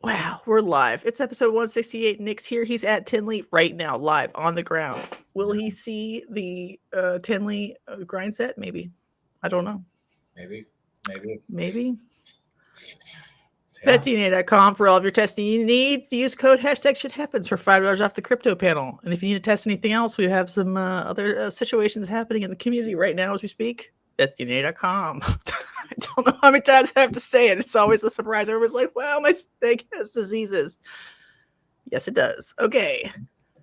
Wow, we're live. It's episode 168. Nick's here. He's at Tinley right now, live on the ground. Will he see the Tinley grind set? Maybe. I don't know. Maybe. Yeah. PetDNA.com for all of your testing needs. Use code #ShitHappens for $5 off the crypto panel. And if you need to test anything else, we have some other situations happening in the community right now as we speak. PetDNA.com. I don't know how many times I have to say it. It's always a surprise. Everyone's like, wow, my snake has diseases. Yes, it does. Okay.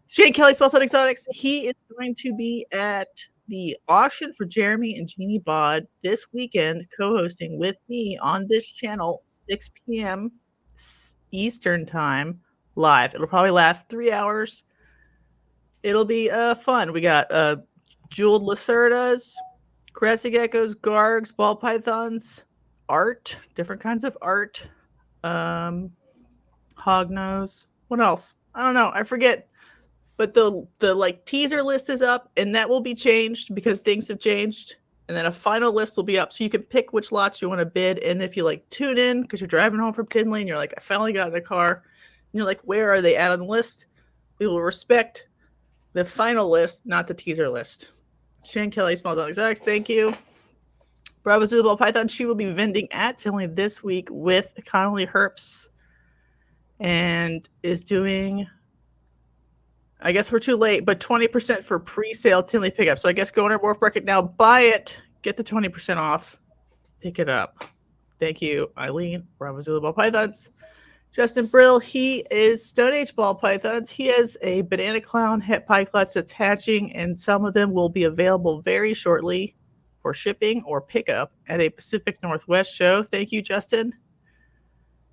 Shane Kelley, Small Town Xotics. He is going to be at the auction for Jeremy and Jeannie Bod this weekend, co-hosting with me on this channel, 6 p.m. Eastern time, live. It'll probably last 3 hours. It'll be fun. We got jeweled lacerdas, crested geckos, gargs, ball pythons, art, different kinds of art, hognose. What else? I don't know. I forget. But the like teaser list is up, and that will be changed because things have changed. And then a final list will be up, so you can pick which lots you want to bid. And if you like tune in because you're driving home from Tinley and you're like, I finally got in the car, and you're like, where are they at on the list? We will respect the final list, not the teaser list. Shane Kelley, Small Town Xotics, thank you. Bravo Zulu Ball Python, she will be vending at Tinley this week with Connolly Herps, and is doing, I guess we're too late, but 20% for pre-sale Tinley pickup. So I guess go on our Wharf Bracket now, buy it, get the 20% off, pick it up. Thank you, Eileen, Bravo Zulu Ball Pythons. Justin Brill, he is Stoneage Ball Pythons. He has a Banana Clown het pie clutch that's hatching, and some of them will be available very shortly for shipping or pickup at a Pacific Northwest show. Thank you, Justin.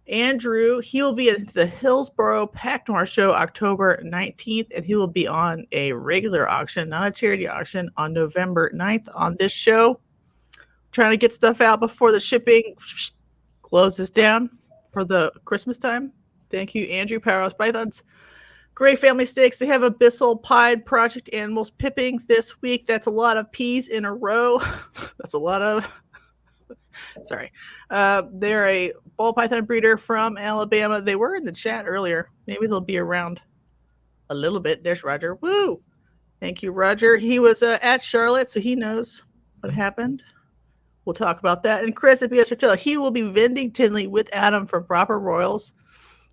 Andrew, he will be at the Hillsboro Pack Noir show October 19th, and he will be on a regular auction, not a charity auction, on November 9th on this show. Trying to get stuff out before the shipping closes down for the Christmas time. Thank you, Andrew, Powerhouse Pythons. Great Family Steaks. They have Abyssal Pied Project Animals pipping this week. That's a lot of peas in a row. That's a lot of... Sorry. They're a ball python breeder from Alabama. They were in the chat earlier. Maybe they'll be around a little bit. There's Roger. Woo! Thank you, Roger. He was at Charlotte, so he knows what happened. We'll talk about that. And Chris at BS Reptilia, he will be vending Tinley with Adam from Proper Royals.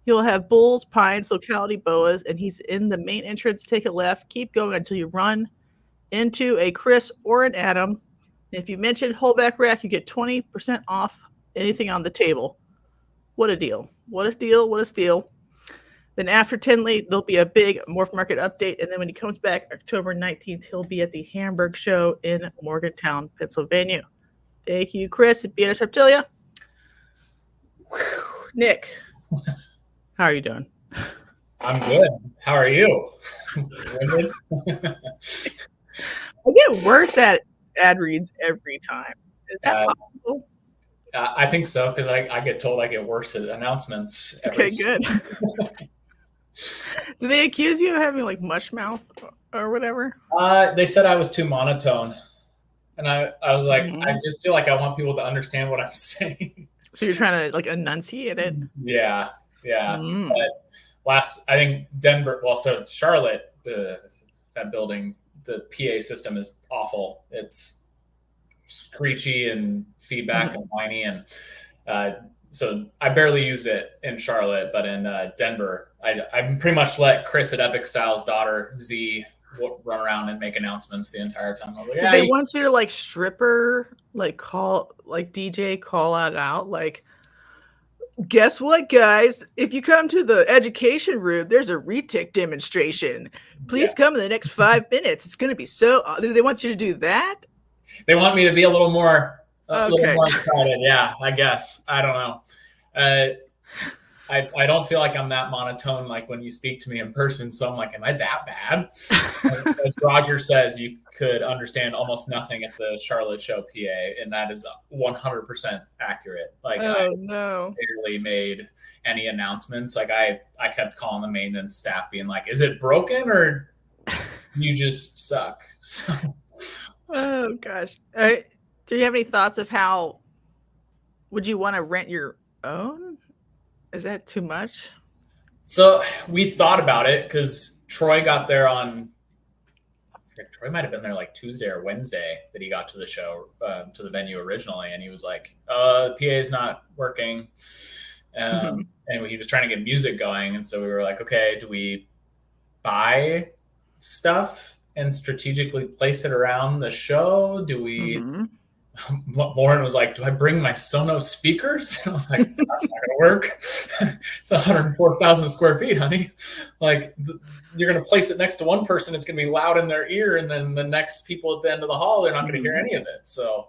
He'll have bulls, pines, locality boas, and he's in the main entrance. Take a left. Keep going until you run into a Chris or an Adam. If you mention Holdback Rack, you get 20% off anything on the table. What a deal. What a deal. What a steal. Then after Tinley, there'll be a big Morph Market update. And then when he comes back October 19th, he'll be at the Hamburg show in Morgantown, Pennsylvania. Thank you, Chris at BNS Reptilia. Whew. Nick, how are you doing? I'm good. How are you? I get worse at ad reads every time. Is that possible? I think so, because I get told I get worse at announcements every Okay, good. Do they accuse you of having like mush mouth or whatever? They said I was too monotone. And I was like, I just feel like I want people to understand what I'm saying. So you're trying to like enunciate it? Yeah. But I think Denver, well, so Charlotte, that building, the PA system is awful. It's screechy and feedback and whiny. And so I barely used it in Charlotte, but in Denver, I pretty much let Chris at Epic Styles' daughter, Z, run around and make announcements the entire time. I was like, Did they want you to like stripper, like call, like DJ call out, like, guess what, guys? If you come to the education room, there's a retic demonstration. Please come in the next 5 minutes. It's going to be so. They want you to do that? They want me to be a little more excited. Yeah, I guess. I don't know. I don't feel like I'm that monotone like when you speak to me in person. So I'm like, am I that bad? As Roger says, you could understand almost nothing at the Charlotte show PA, and that is 100% accurate. Like, I barely made any announcements. Like I kept calling the maintenance staff being like, is it broken or you just suck? So. Oh gosh. Do you have any thoughts of how would you want to rent your own Is that too much? So we thought about it because Troy got there on, Troy might have been there like Tuesday or Wednesday that he got to the show, to the venue originally. And he was like, PA is not working. And he was trying to get music going. And so we were like, okay, do we buy stuff and strategically place it around the show? Do we, Lauren was like, do I bring my Sonos speakers? And I was like, that's not gonna work. It's 104,000 square feet, honey. Like, you're gonna place it next to one person, it's gonna be loud in their ear, and then the next people at the end of the hall, they're not gonna hear any of it. So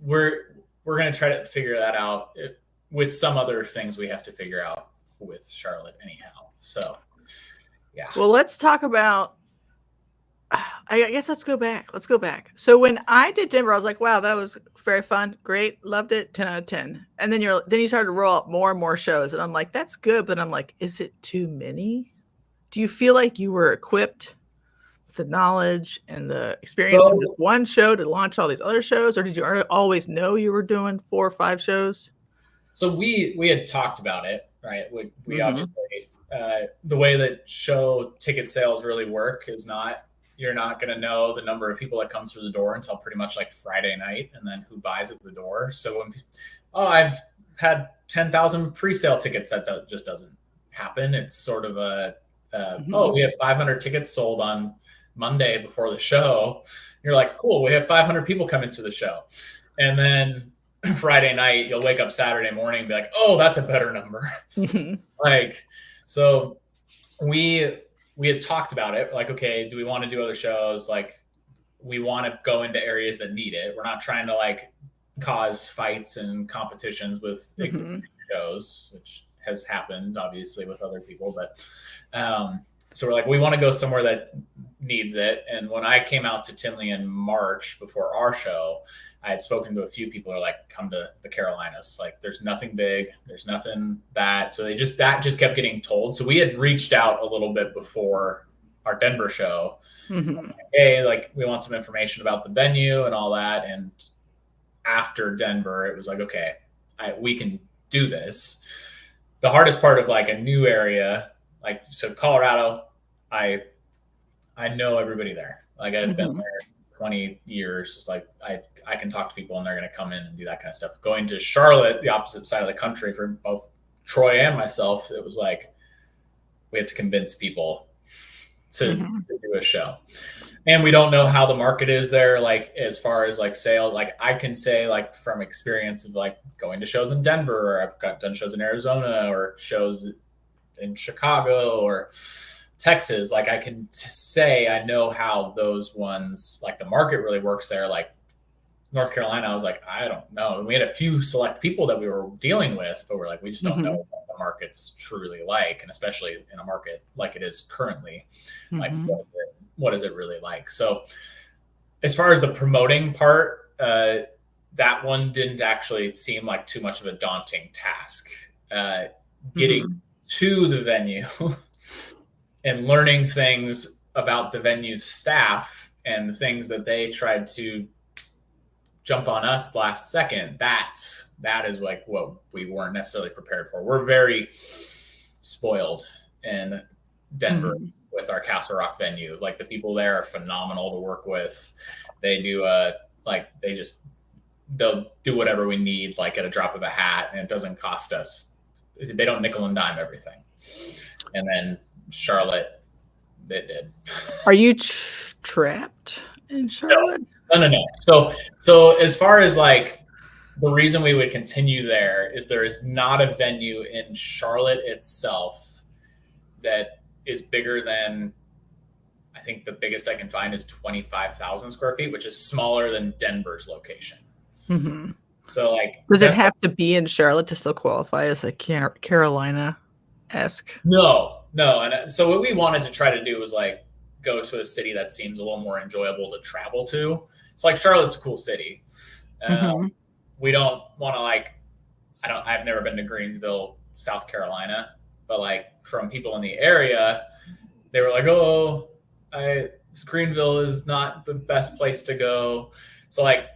we're gonna try to figure that out with some other things we have to figure out with Charlotte anyhow. So yeah. Well, let's talk about, I guess let's go back. So when I did Denver, I was like, wow, that was very fun. Great. Loved it. 10 out of 10. And then you started to roll up more and more shows. And I'm like, that's good. But I'm like, is it too many? Do you feel like you were equipped with the knowledge and the experience from just one show to launch all these other shows? Or did you always know you were doing 4 or 5 shows? So we had talked about it, right? We obviously, the way that show ticket sales really work is you're not going to know the number of people that come through the door until pretty much like Friday night, and then who buys at the door. So when, I've had 10,000 pre-sale tickets, that just doesn't happen. It's sort of we have 500 tickets sold on Monday before the show. You're like, cool, we have 500 people coming to the show. And then Friday night, you'll wake up Saturday morning and be like, oh, that's a better number. Like, so we had talked about it. Like, okay, do we want to do other shows? Like, we want to go into areas that need it. We're not trying to like cause fights and competitions with existing shows, which has happened obviously with other people. But so we're like, we want to go somewhere that needs it. And when I came out to Tinley in March before our show, I had spoken to a few people who are like, come to the Carolinas. Like, there's nothing big. There's nothing that. So that just kept getting told. So we had reached out a little bit before our Denver show. Like, hey, like, we want some information about the venue and all that. And after Denver, it was like, okay, we can do this. The hardest part of like a new area, like, so Colorado, I know everybody there. Like, I've been there 20 years. Like, I can talk to people and they're going to come in and do that kind of stuff. Going to Charlotte, the opposite side of the country, for both Troy and myself, it was like, we have to convince people to do a show. And we don't know how the market is there, like, as far as like sale. Like, I can say, like, from experience of like going to shows in Denver, or I've done shows in Arizona, or shows in Chicago or Texas, like, I can say I know how those ones, like, the market really works there. Like North Carolina, I was like, I don't know. And we had a few select people that we were dealing with, but we're like, we just don't know what the market's truly like. And especially in a market like it is currently, like, what is it really like? So as far as the promoting part, that one didn't actually seem like too much of a daunting task. Getting to the venue and learning things about the venue's staff and the things that they tried to jump on us last second, that is like what we weren't necessarily prepared for. We're very spoiled in Denver with our Castle Rock venue. Like, the people there are phenomenal to work with. They do they'll do whatever we need, like, at a drop of a hat, and it doesn't cost us. They don't nickel and dime everything. And then Charlotte, they did. Are you trapped in Charlotte? No. So as far as like the reason we would continue there is not a venue in Charlotte itself that is bigger than, I think the biggest I can find is 25,000 square feet, which is smaller than Denver's location. So, like, does it have to be in Charlotte to still qualify as a Carolina-esque? No. And so what we wanted to try to do was like go to a city that seems a little more enjoyable to travel to. It's like, Charlotte's a cool city. We don't want to, like, I've never been to Greensville, South Carolina, but like, from people in the area, they were like, oh, Greenville is not the best place to go. So, like,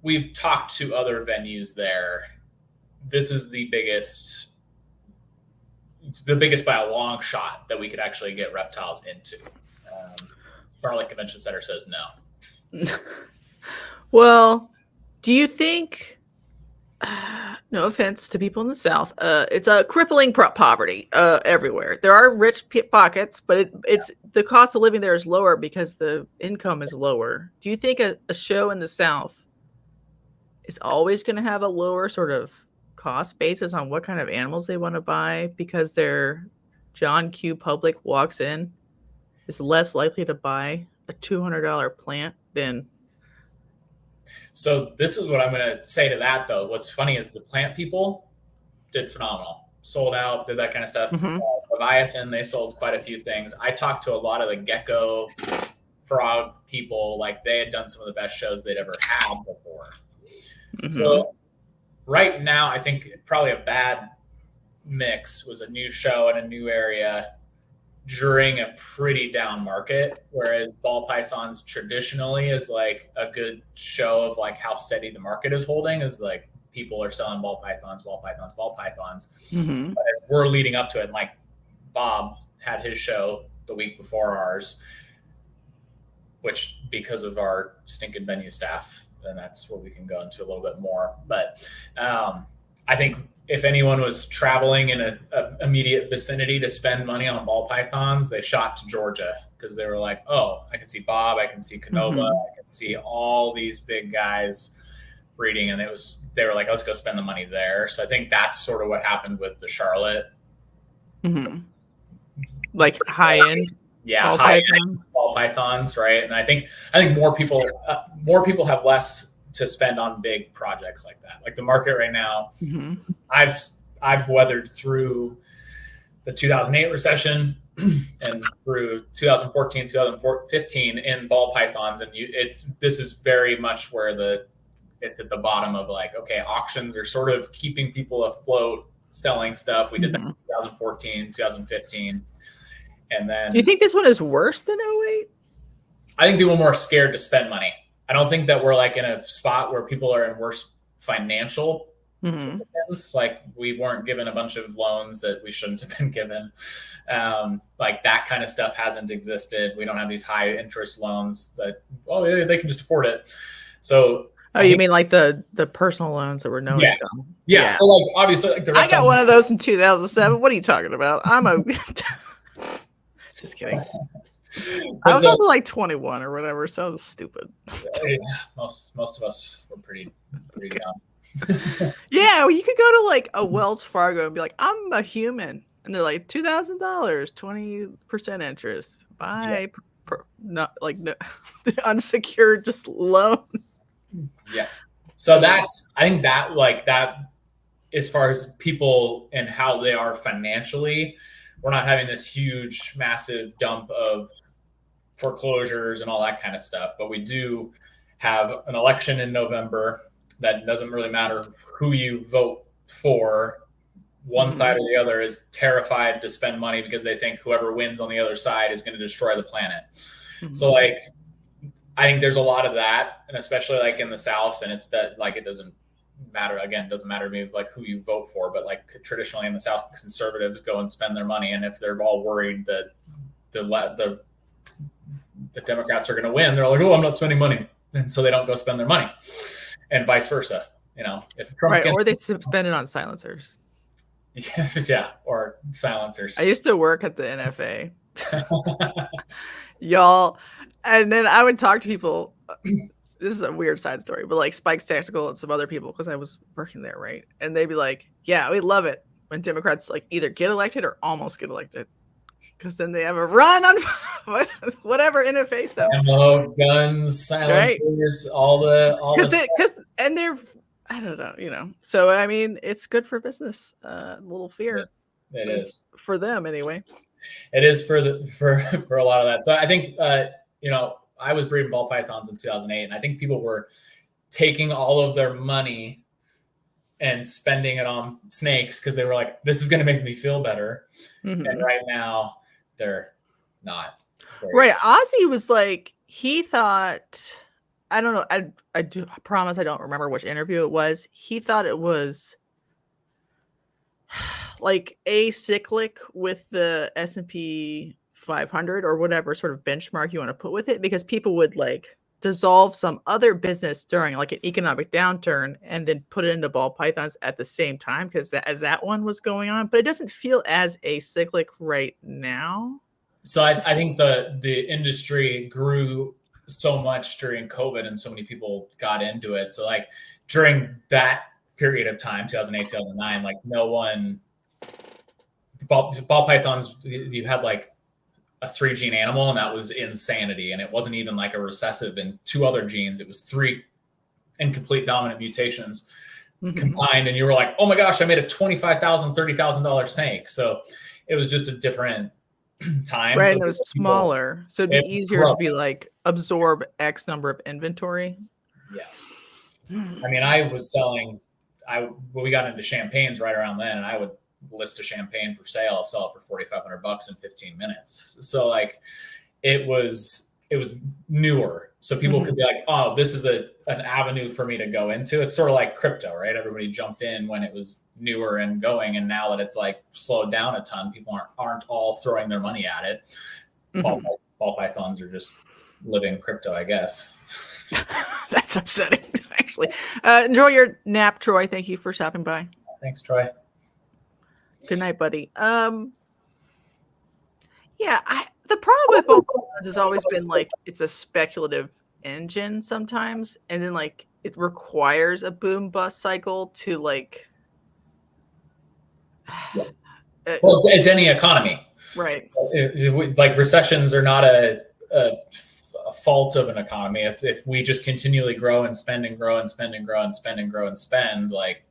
we've talked to other venues there this is the biggest by a long shot that we could actually get reptiles into. Charlotte Convention Center says no. Well, do you think, no offense to people in the South, it's a crippling poverty everywhere. There are rich pockets, but it's the cost of living there is lower because the income is lower. Do you think a show in the South is always going to have a lower sort of cost basis on what kind of animals they want to buy because their John Q. public walks in is less likely to buy a $200 plant than... So this is what I'm going to say to that, though. What's funny is the plant people did phenomenal. Sold out, did that kind of stuff. Mm-hmm. Leviathan, they sold quite a few things. I talked to a lot of the gecko frog people. Like, they had done some of the best shows they'd ever had before. Mm-hmm. So right now, I think probably a bad mix was a new show in a new area during a pretty down market, whereas ball pythons traditionally is like a good show of like how steady the market is holding, is like people are selling ball pythons. Mm-hmm. But as we're leading up to it, like Bob had his show the week before ours, which because of our stinking venue staff, then that's where we can go into a little bit more. But I think if anyone was traveling in an immediate vicinity to spend money on ball pythons, they shot to Georgia because they were like, oh, I can see Bob, I can see Canova, mm-hmm. I can see all these big guys breeding. And they were like, let's go spend the money there. So I think that's sort of what happened with the Charlotte. Mm-hmm. Like high end. Yeah, high-end ball pythons, right? And I think more people have less to spend on big projects like that. Like the market right now, mm-hmm. I've weathered through the 2008 recession and through 2014, 2015 in ball pythons, and this is very much where it's at the bottom of like, okay, auctions are sort of keeping people afloat, selling stuff. We did that in 2014, 2015. And then, do you think this one is worse than 08? I think people are more scared to spend money. I don't think that we're like in a spot where people are in worse financial. Mm-hmm. Like we weren't given a bunch of loans that we shouldn't have been given. Like that kind of stuff hasn't existed. We don't have these high interest loans that, yeah, they can just afford it. So, you mean like the personal loans that were no income? Yeah. So like obviously, like I got one of those in 2007. What are you talking about? Just kidding. I was also like 21 or whatever, so it was stupid. Yeah, most of us were pretty young. Yeah, well, you could go to like a Wells Fargo and be like, I'm a human. And they're like, $2,000, 20% interest. Buy not like no, unsecured just loan. Yeah. So I think that like that as far as people and how they are financially, we're not having this huge, massive dump of foreclosures and all that kind of stuff. But we do have an election in November that doesn't really matter who you vote for. One side or the other is terrified to spend money because they think whoever wins on the other side is going to destroy the planet. Mm-hmm. So like, I think there's a lot of that, and especially like in the South, and it's that like, it doesn't matter. Again, it doesn't matter to me like who you vote for, but like traditionally in the South, conservatives go and spend their money. And if they're all worried that the Democrats are going to win, they're like, oh, I'm not spending money. And so they don't go spend their money, and vice versa. You know, if Trump or they spend it on silencers. Yes, yeah, or silencers. I used to work at the NFA, y'all, and then I would talk to people. This is a weird side story, but like Spike's Tactical and some other people, because I was working there, right? And they'd be like, yeah, we love it when Democrats like either get elected or almost get elected, because then they have a run on whatever NFA stuff. Ammo, guns, silencers, right? all the and they're, I don't know, you know. So I mean, it's good for business. A little fear. It is for them anyway. It is for a lot of that. So I think you know, I was breeding ball pythons in 2008, and I think people were taking all of their money and spending it on snakes because they were like, this is going to make me feel better. Mm-hmm. And right now they're not. Right. Ozzy was like, he thought, I don't know. I promise I don't remember which interview it was. He thought it was like acyclic with the S&P 500 or whatever sort of benchmark you want to put with it, because people would like dissolve some other business during like an economic downturn and then put it into ball pythons at the same time because as that one was going on, but it doesn't feel as acyclic right now. So I think the industry grew so much during COVID and so many people got into it. So like during that period of time, 2008, 2009, like no one, ball pythons, you had like a 3 gene animal and that was insanity. And it wasn't even like a recessive in 2 other genes. It was 3 incomplete dominant mutations combined. And you were like, oh my gosh, I made a $25,000, $30,000 snake. So it was just a different time. Right. So and it was smaller. So it'd be easier to be like absorb X number of inventory. Yes. I mean, I was selling, we got into champagnes right around then, and I would list a champagne for sale, sell it for $4,500 in 15 minutes. So like it was newer. So people could be like, oh, this is an avenue for me to go into. It's sort of like crypto, right? Everybody jumped in when it was newer and going. And now that it's like slowed down a ton, people aren't all throwing their money at it. Ball pythons are just living crypto, I guess. That's upsetting, actually. Enjoy your nap, Troy. Thank you for stopping by. Thanks, Troy. Good night, buddy. Yeah, the problem with ball pythons has always been like it's a speculative engine sometimes, and then like it requires a boom bust cycle to like. Well, it's any economy, right? Like recessions are not a fault of an economy. It's if we just continually grow and spend and grow and spend and grow and spend and grow and spend, like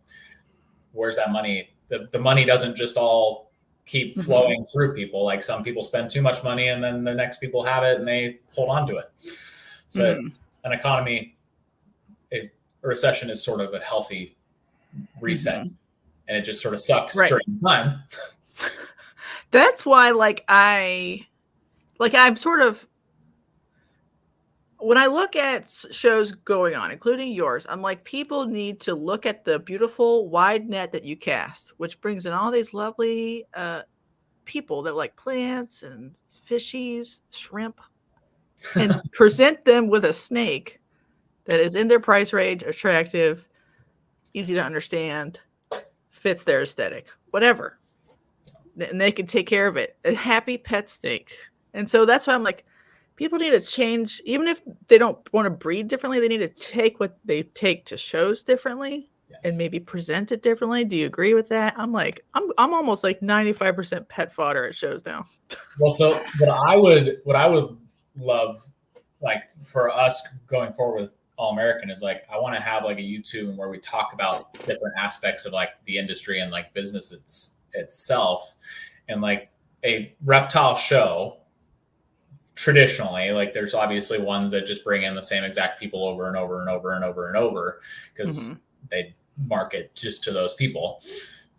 where's that money? The money doesn't just all keep flowing through people. Like some people spend too much money and then the next people have it and they hold on to it. So it's an economy. A recession is sort of a healthy reset, and it just sort of sucks during time. That's why I'm sort of, when I look at shows going on, including yours, I'm like, people need to look at the beautiful wide net that you cast, which brings in all these lovely people that like plants and fishies, shrimp, and present them with a snake that is in their price range, attractive, easy to understand, fits their aesthetic, whatever. And they can take care of it. A happy pet snake. And so that's why I'm like, people need to change, even if they don't want to breed differently, they need to take what they take to shows differently and maybe present it differently. Do you agree with that? I'm like, I'm almost like 95% pet fodder at shows now. Well, so what I would love, like for us going forward with All American, is like, I want to have like a YouTube where we talk about different aspects of like the industry and like business itself, and like a reptile show. Traditionally, like there's obviously ones that just bring in the same exact people over and over and over and over and over because they market just to those people.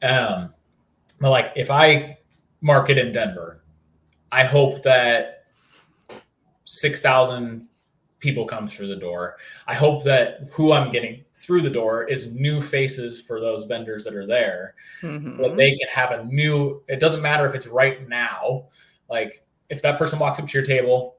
But like if I market in Denver, I hope that 6,000 people come through the door. I hope that who I'm getting through the door is new faces for those vendors that are there. That they can have a new, it doesn't matter if it's right now, like if that person walks up to your table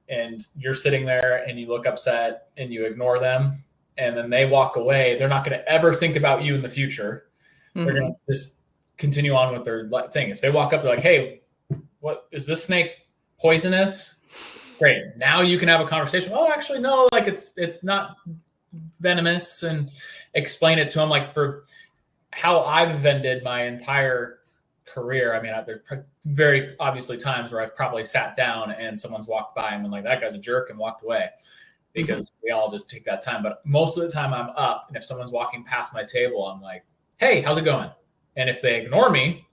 and you're sitting there and you look upset and you ignore them and then they walk away, they're not going to ever think about you in the future. They're going to just continue on with their thing. If they walk up, they're like, hey, what is this snake poisonous? Great. Now you can have a conversation. Oh, actually, no, like it's not venomous, and explain it to them. Like for how I've vended my entire career, I mean, there's very obviously times where I've probably sat down and someone's walked by and been like, that guy's a jerk, and walked away because we all just take that time. But most of the time I'm up, and if someone's walking past my table, I'm like, hey, how's it going? And if they ignore me,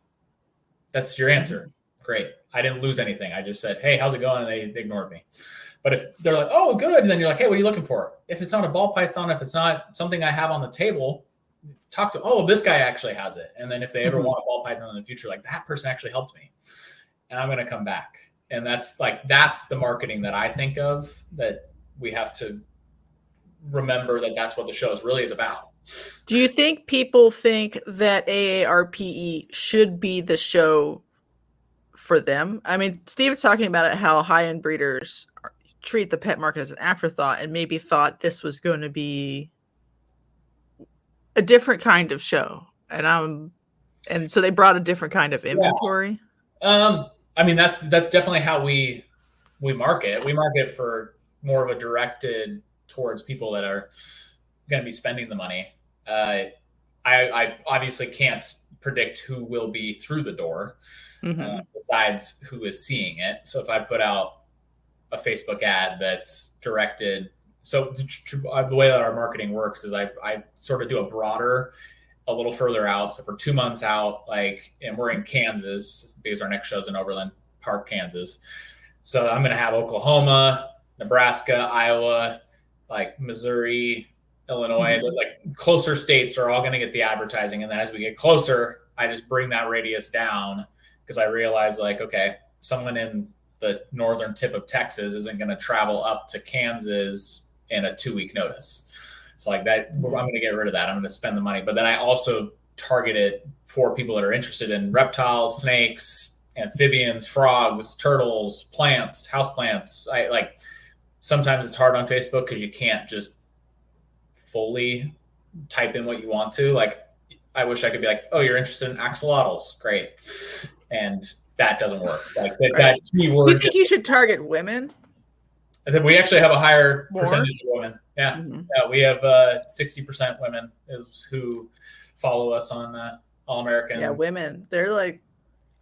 that's your answer. Great. I didn't lose anything. I just said, hey, how's it going? And they ignored me. But if they're like, oh, good. And then you're like, hey, what are you looking for? If it's not a ball python, if it's not something I have on the table, talk to, oh, this guy actually has it. And then if they ever want a ball python in the future, like that person actually helped me and I'm going to come back. And that's the marketing that I think of, that we have to remember, that that's what the show is really is about. Do you think people think that AARPE should be the show for them? I mean, Steve was talking about it, how high-end breeders treat the pet market as an afterthought and maybe thought this was going to be a different kind of show. And so they brought a different kind of inventory. I mean, that's definitely how we market. We market for more of a directed towards people that are going to be spending the money. I obviously can't predict who will be through the door, besides who is seeing it. So if I put out a Facebook ad that's directed, so the way that our marketing works is I sort of do a broader, a little further out. So for 2 months out, and we're in Kansas because our next show's in Overland Park, Kansas. So I'm going to have Oklahoma, Nebraska, Iowa, Missouri, Illinois, closer states are all going to get the advertising. And then as we get closer, I just bring that radius down because I realize okay, someone in the northern tip of Texas isn't going to travel up to Kansas in a 2-week notice. So that, I'm going to get rid of that. I'm going to spend the money. But then I also target it for people that are interested in reptiles, snakes, amphibians, frogs, turtles, plants, houseplants. Sometimes it's hard on Facebook because you can't just fully type in what you want to. I wish I could be oh, you're interested in axolotls. Great. And that doesn't work. That keyword. Do you think you should target women? I think we actually have a higher percentage of women. Yeah. Yeah, we have 60% women who follow us on All American. Yeah, women. They're I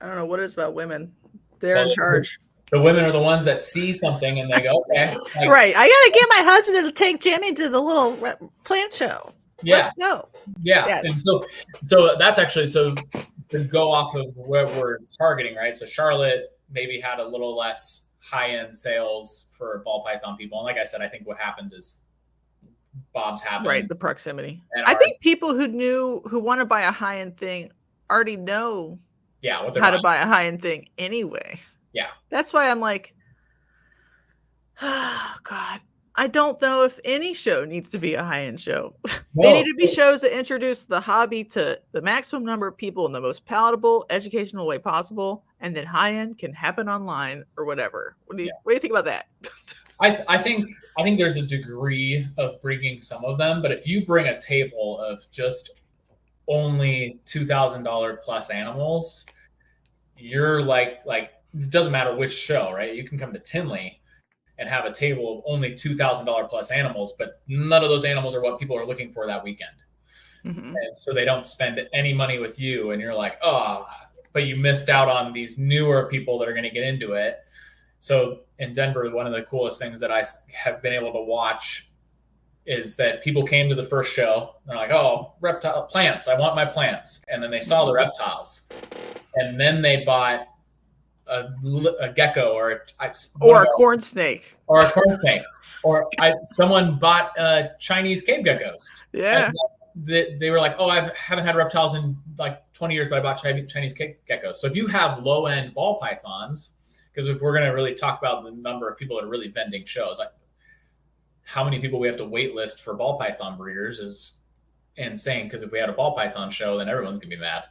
don't know what it is about women. They're in charge. The women are the ones that see something and they go, okay. Right. I got to get my husband to take Jimmy to the little plant show. Yeah. Let's go. Yeah. Yes. And so that's actually, to go off of what we're targeting, right? So Charlotte maybe had a little less high-end sales for ball python people. And like I said, I think what happened is Bob's happened. Right, the proximity. I think people who want to buy a high-end thing already know how to buy a high-end thing anyway. Yeah. That's why I'm oh, God. I don't know if any show needs to be a high-end show. They need to be shows that introduce the hobby to the maximum number of people in the most palatable, educational way possible, and then high-end can happen online or whatever. What do you think about that? I think there's a degree of bringing some of them, but if you bring a table of just only $2,000 plus animals, you're it doesn't matter which show, right? You can come to Tinley and have a table of only $2,000 plus animals, but none of those animals are what people are looking for that weekend. And so they don't spend any money with you. And you're oh, but you missed out on these newer people that are going to get into it. So in Denver, one of the coolest things that I have been able to watch is that people came to the first show. And they're oh, reptile plants. I want my plants. And then they saw the reptiles. And then they bought a gecko or a corn snake or someone bought Chinese cave geckos. Yeah. They were oh, I haven't had reptiles in 20 years, but I bought Chinese cave geckos. So if you have low end ball pythons, because if we're going to really talk about the number of people that are really vending shows, how many people we have to wait list for ball python breeders is insane. Because if we had a ball python show, then everyone's gonna be mad.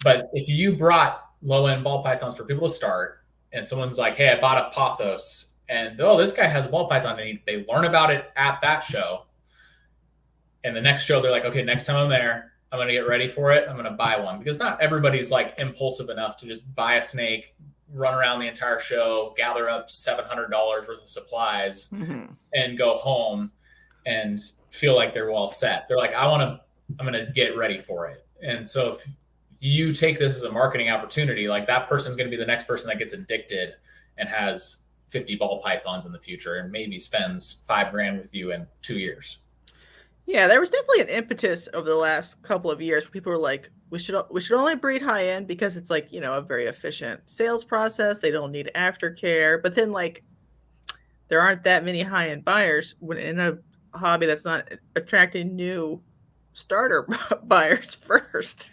But if you brought low-end ball pythons for people to start, and someone's hey, I bought a pothos, and this guy has a ball python, and they learn about it at that show, and the next show they're okay, next time I'm there, I'm going to get ready for it, I'm going to buy one. Because not everybody's impulsive enough to just buy a snake, run around the entire show, gather up $700 worth of supplies, and go home and feel like they're well set. They're I'm going to get ready for it. And so if you take this as a marketing opportunity, that person's going to be the next person that gets addicted and has 50 ball pythons in the future and maybe spends $5,000 with you in 2 years. Yeah, there was definitely an impetus over the last couple of years where people were we should only breed high end because it's a very efficient sales process. They don't need aftercare. But then there aren't that many high end buyers when in a hobby that's not attracting new starter buyers first.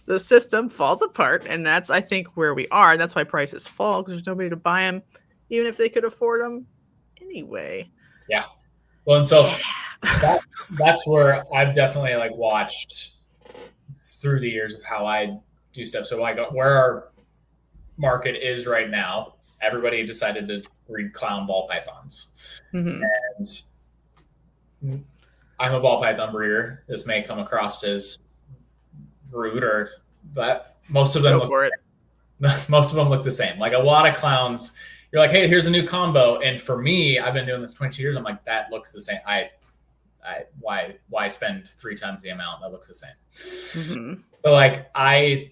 The system falls apart, and that's I think where we are. That's why prices fall, because there's nobody to buy them, even if they could afford them anyway. Yeah. Well, and so that's where I've definitely like watched through the years of how I do stuff. So like where our market is right now, everybody decided to breed clown ball pythons. And I'm a ball python breeder. This may come across as rude, but most of them look the same. Like a lot of clowns, you're like, hey, here's a new combo. And for me, I've been doing this 22 years. I'm like, that looks the same. Why spend 3 times the amount? That looks the same. So like, I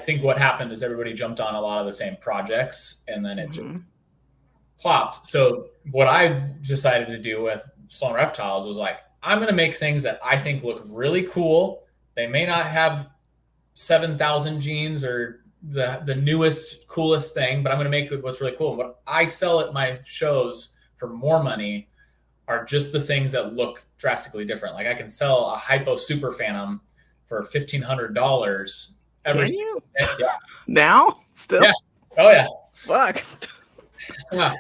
think what happened is everybody jumped on a lot of the same projects and then it just plopped. So what I've decided to do with Sloan Reptiles was like, I'm going to make things that I think look really cool. They may not have 7,000 genes or the newest, coolest thing, but I'm going to make it what's really cool. What I sell at my shows for more money are just the things that look drastically different. Like I can sell a Hypo Super Phantom for $1,500. Can you? Yeah. Now? Still? Yeah. Oh, yeah. Fuck. Yeah.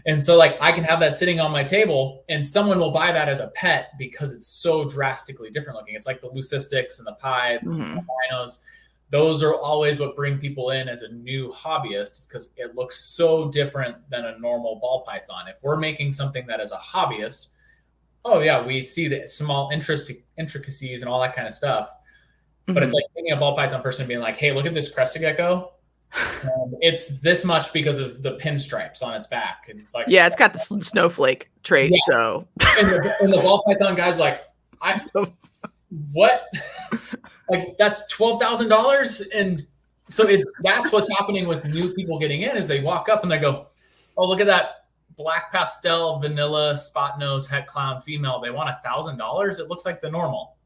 And so like I can have that sitting on my table and someone will buy that as a pet because it's so drastically different looking. It's like the leucistics and the pieds and the albinos. Those are always what bring people in as a new hobbyist because it looks so different than a normal ball python. If we're making something that is a hobbyist, oh yeah, we see the small intricacies and all that kind of stuff. But it's like taking a ball python person and being like, hey, look at this crested gecko. It's this much because of the pinstripes on its back. And like, yeah, it's got the snowflake trait. Yeah. So, and the ball python guy's like, what? Like that's $12,000, and so that's what's happening with new people getting in is they walk up and they go, oh, look at that black pastel vanilla spot nose het clown female. They want $1,000. It looks like the normal.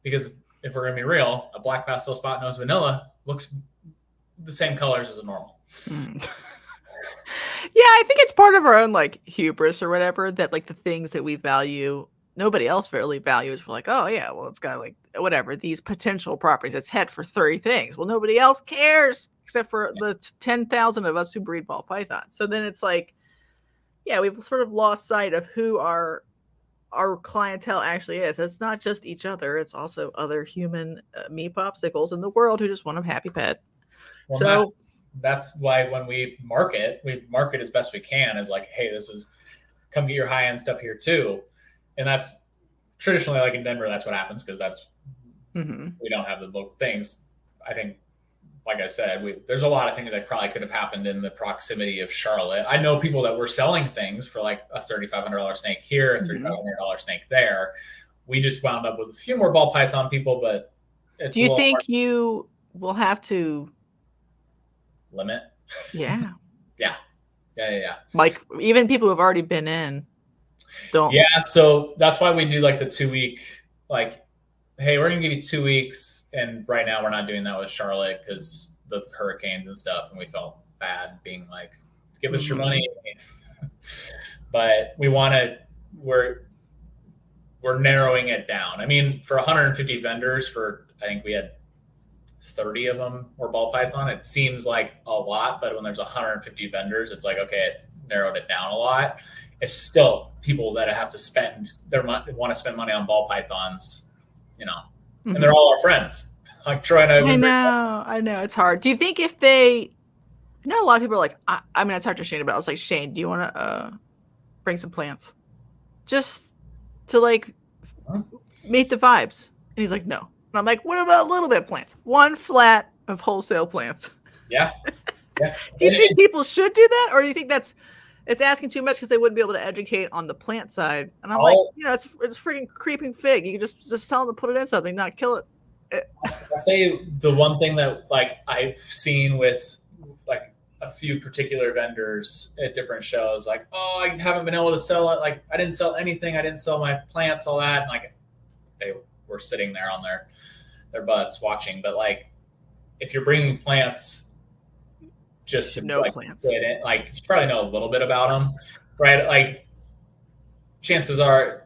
Because if we're gonna be real, a black pastel spot nose vanilla looks the same colors as a normal. Yeah, I think it's part of our own like hubris or whatever that like the things that we value, nobody else really values. We're like, oh yeah, well it's got like whatever these potential properties. It's het for 30 things. Well, nobody else cares except for the 10,000 of us who breed ball pythons. So then it's like, yeah, we've sort of lost sight of who our clientele actually is. It's not just each other. It's also other human me popsicles in the world who just want a happy pet. Well, so that's why when we market as best we can is like, hey, this is come get your high end stuff here too. And that's traditionally like in Denver, that's what happens because that's we don't have the local things. I think, like I said, there's a lot of things that probably could have happened in the proximity of Charlotte. I know people that were selling things for like a $3,500 snake here, a $3,500 snake there. We just wound up with a few more ball python people, but it's do you think you will have to limit? Yeah. Yeah. Like even people who have already been in don't. Yeah. So that's why we do like the 2 week, like, hey, we're going to give you 2 weeks. And right now we're not doing that with Charlotte because the hurricanes and stuff. And we felt bad being like, give us your money. But we're narrowing it down. I mean, for 150 vendors I think we had 30 of them were ball python. It seems like a lot, but when there's 150 vendors, it's like, okay, it narrowed it down a lot. It's still people that have to spend their money, want to spend money on ball pythons, and they're all our friends. Like Troy and I know it's hard. Do you think if I know a lot of people are like, I talked to Shane about it. I was like, Shane, do you want to bring some plants just to like meet the vibes? And he's like, no. And I'm like, what about a little bit of plants? One flat of wholesale plants. Yeah. Do you think people should do that? Or do you think it's asking too much because they wouldn't be able to educate on the plant side? And I'm like, it's freaking creeping fig. You can just tell them to put it in something, not kill it. I'll say the one thing that like I've seen with like a few particular vendors at different shows, like, oh, I haven't been able to sell it. Like I didn't sell anything. I didn't sell my plants, all that. And like they were sitting there on their butts watching. But like, if you're bringing plants just to know like, plants, like you probably know a little bit about them, right? Like chances are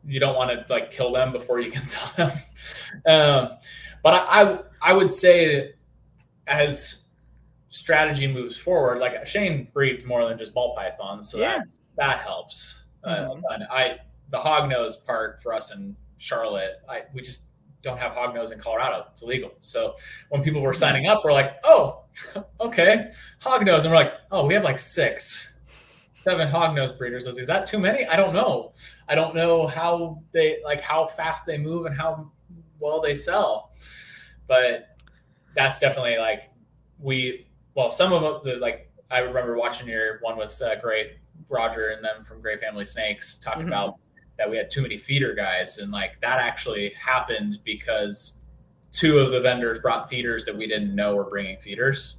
you don't want to like kill them before you can sell them. But I would say as strategy moves forward, like Shane breeds more than just ball pythons, so that helps. A ton. The hognose part for us in Charlotte, we just don't have hognose in Colorado. It's illegal. So when people were signing up, we're like, oh, okay, hognose, and we're like, oh, we have like 6, 7 hognose breeders. Is that too many? I don't know. I don't know how fast they move and how well they sell, but that's definitely like some of the, like, I remember watching your one with Gray Roger and them from Gray Family Snakes talk about that we had too many feeder guys, and like that actually happened because 2 of the vendors brought feeders that we didn't know were bringing feeders,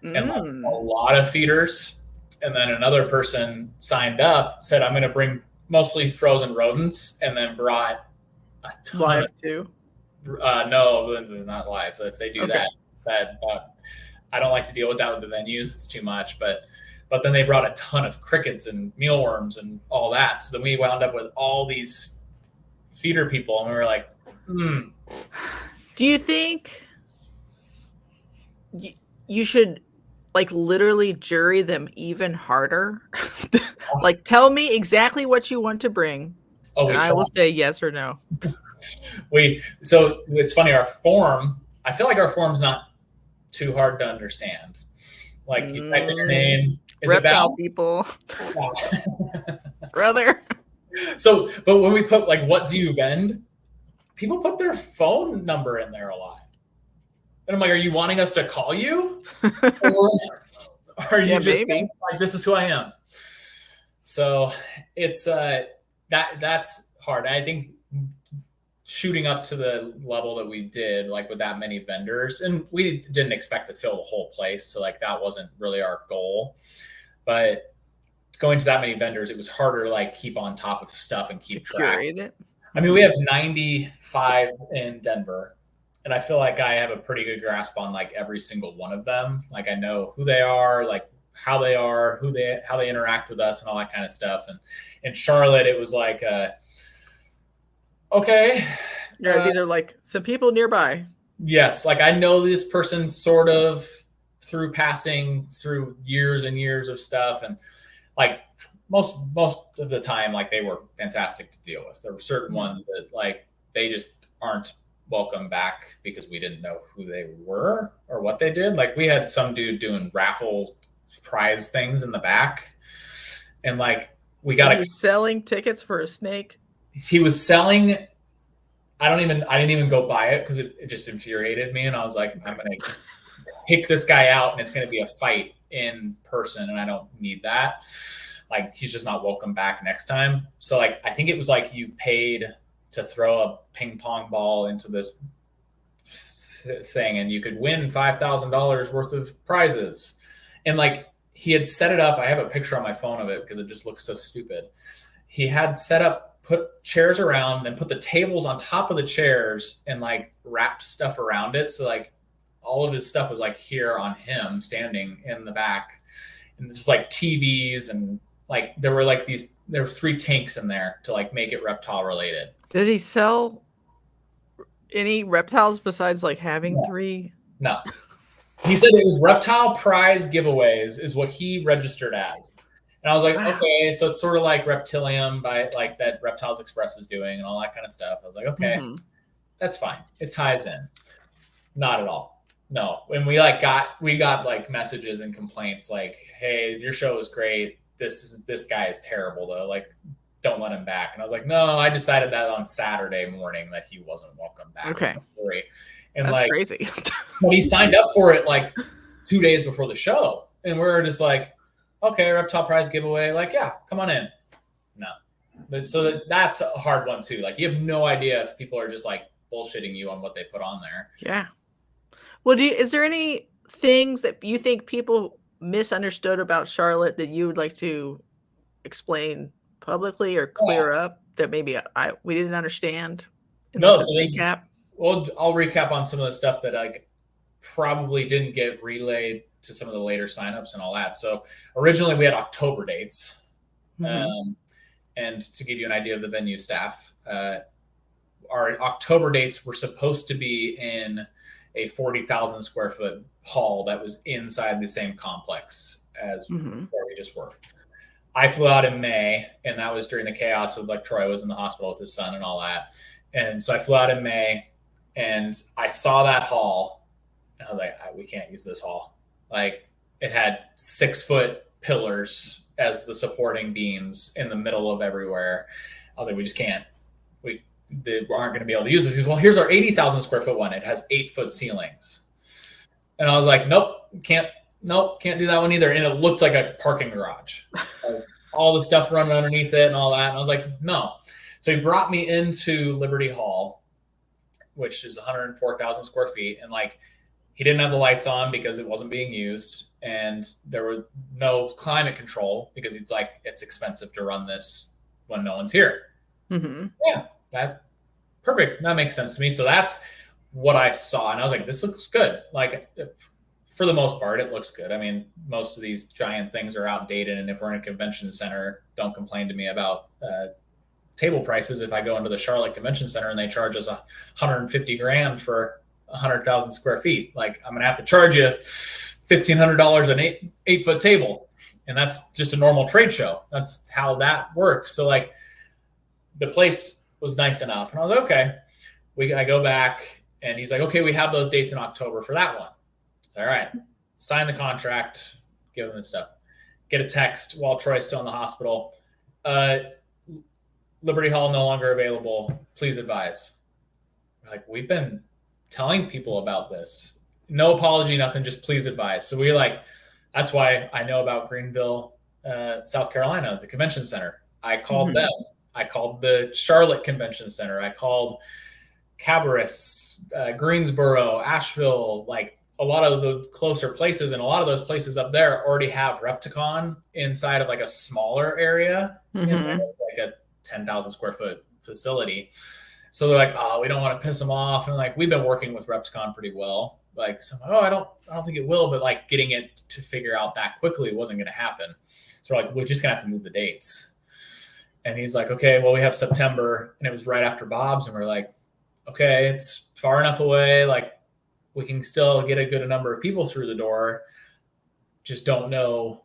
and like a lot of feeders. And then another person signed up, said, I'm going to bring mostly frozen rodents, and then brought a ton live of, too. No, not live. If they do that, I don't like to deal with that with the venues. It's too much, but then they brought a ton of crickets and mealworms and all that. So then we wound up with all these feeder people, and we were like, Do you think you should like literally jury them even harder? Like, tell me exactly what you want to bring. And I will say yes or no. So it's funny, our form, I feel like our form's not too hard to understand. Like, you type in your name. Is reptile people. Brother. So, but when we put like, what do you vend? People put their phone number in there a lot. And I'm like, are you wanting us to call you? Or are you just saying, like, this is who I am? So it's that's hard. I think shooting up to the level that we did, like with that many vendors, and we didn't expect to fill the whole place. So like that wasn't really our goal, but going to that many vendors, it was harder to like keep on top of stuff and keep track. I mean, we have 95 in Denver, and I feel like I have a pretty good grasp on like every single one of them. Like I know who they are, like how they are, how they interact with us and all that kind of stuff. And in Charlotte, it was like, okay. Yeah, these are like some people nearby. Yes. Like I know this person sort of through passing through years and years of stuff. And like most of the time, like they were fantastic to deal with. There were certain ones that like, they just aren't welcome back because we didn't know who they were or what they did. Like we had some dude doing raffle prize things in the back. And like, we got selling tickets for a snake. He was selling. I didn't even go buy it because it just infuriated me. And I was like, I'm going to pick this guy out and it's going to be a fight in person. And I don't need that. Like, he's just not welcome back next time. So like, I think it was like you paid to throw a ping pong ball into this thing and you could win $5,000 worth of prizes. And like, he had set it up. I have a picture on my phone of it because it just looks so stupid. He had set up, put chairs around, then put the tables on top of the chairs and like wrapped stuff around it. So like all of his stuff was like here on him standing in the back, and just like TVs, and like there were 3 tanks in there to like make it reptile related. Did he sell any reptiles besides like having 3? No. He said it was reptile prize giveaways is what he registered as. And I was like, okay, so it's sort of like Reptilium by like that Reptiles Express is doing and all that kind of stuff. I was like, okay, that's fine. It ties in. Not at all. No. When we got like messages and complaints like, hey, your show is great. This guy is terrible though. Like, don't let him back. And I was like, no, I decided that on Saturday morning that he wasn't welcome back. Okay. And that's like crazy. But he signed up for it like 2 days before the show. And we were just like, okay, reptile prize giveaway. Like, yeah, come on in. No. But so that's a hard one too. Like, you have no idea if people are just like bullshitting you on what they put on there. Yeah. Well, is there any things that you think people misunderstood about Charlotte that you would like to explain publicly or clear up that maybe we didn't understand? No, so recap. Well, I'll recap on some of the stuff that I probably didn't get relayed to some of the later signups and all that. So originally we had October dates. And to give you an idea of the venue staff, our October dates were supposed to be in a 40,000 square foot hall that was inside the same complex as where we just were. I flew out in May, and that was during the chaos of like Troy was in the hospital with his son and all that. And so I flew out in May, and I saw that hall, and I was like, we can't use this hall. Like, it had 6-foot pillars as the supporting beams in the middle of everywhere. I was like, we just can't. They aren't going to be able to use this. He goes, well, here's our 80,000 square foot one. It has 8-foot ceilings. And I was like, nope, can't do that one either. And it looked like a parking garage. Like, all the stuff running underneath it and all that. And I was like, no. So he brought me into Liberty Hall, which is 104,000 square feet. And like, he didn't have the lights on because it wasn't being used. And there were no climate control because it's like, it's expensive to run this when no one's here. Yeah, that perfect. That makes sense to me. So that's what I saw. And I was like, this looks good. Like, for the most part, it looks good. I mean, most of these giant things are outdated. And if we're in a convention center, don't complain to me about table prices. If I go into the Charlotte Convention Center and they charge us $150,000 for 100,000 square feet, like, I'm going to have to charge you $1,500 an 8-foot table. And that's just a normal trade show. That's how that works. So like, the place was nice enough. And I was like, okay. I go back, and he's like, okay, we have those dates in October for that one. All right, sign the contract, give them the stuff. Get a text while Troy's still in the hospital. Liberty Hall no longer available. Please advise. Like, we've been telling people about this. No apology, nothing, just please advise. So that's why I know about Greenville, South Carolina, the convention center. I called them. I called the Charlotte Convention Center. I called Cabarrus, Greensboro, Asheville, like, a lot of the closer places, and a lot of those places up there already have Repticon inside of like a smaller area, in there, like a 10,000 square foot facility. So they're like, oh, we don't want to piss them off. And like, we've been working with Repticon pretty well. Like, so, I don't think it will, but like, getting it to figure out that quickly wasn't going to happen. So we're like, we're just gonna have to move the dates. And he's like, okay, well, we have September, and it was right after Bob's. And we're like, okay, it's far enough away. Like, we can still get a good number of people through the door. Just don't know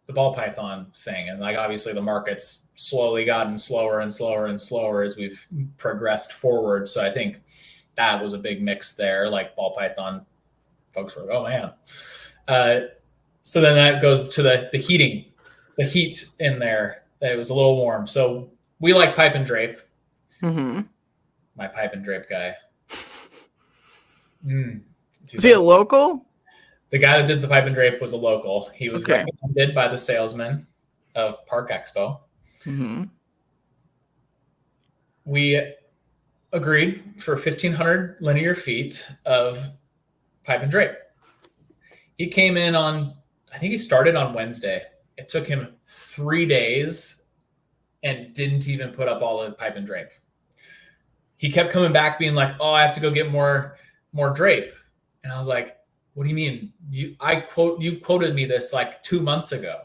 the ball python thing. And like, obviously the market's slowly gotten slower and slower and slower as we've progressed forward. So I think that was a big mix there. Like, ball python folks were like, oh man. So then that goes to the heating, the heat in there. It was a little warm. So we like pipe and drape. My pipe and drape guy. Is he a local? The guy that did the pipe and drape was a local. He was recommended by the salesman of Park Expo. We agreed for 1,500 linear feet of pipe and drape. He came in I think he started on Wednesday. It took him 3 days and didn't even put up all the pipe and drape. He kept coming back being like, oh, I have to go get more drape. And I was like, what do you mean? You quoted me this like 2 months ago.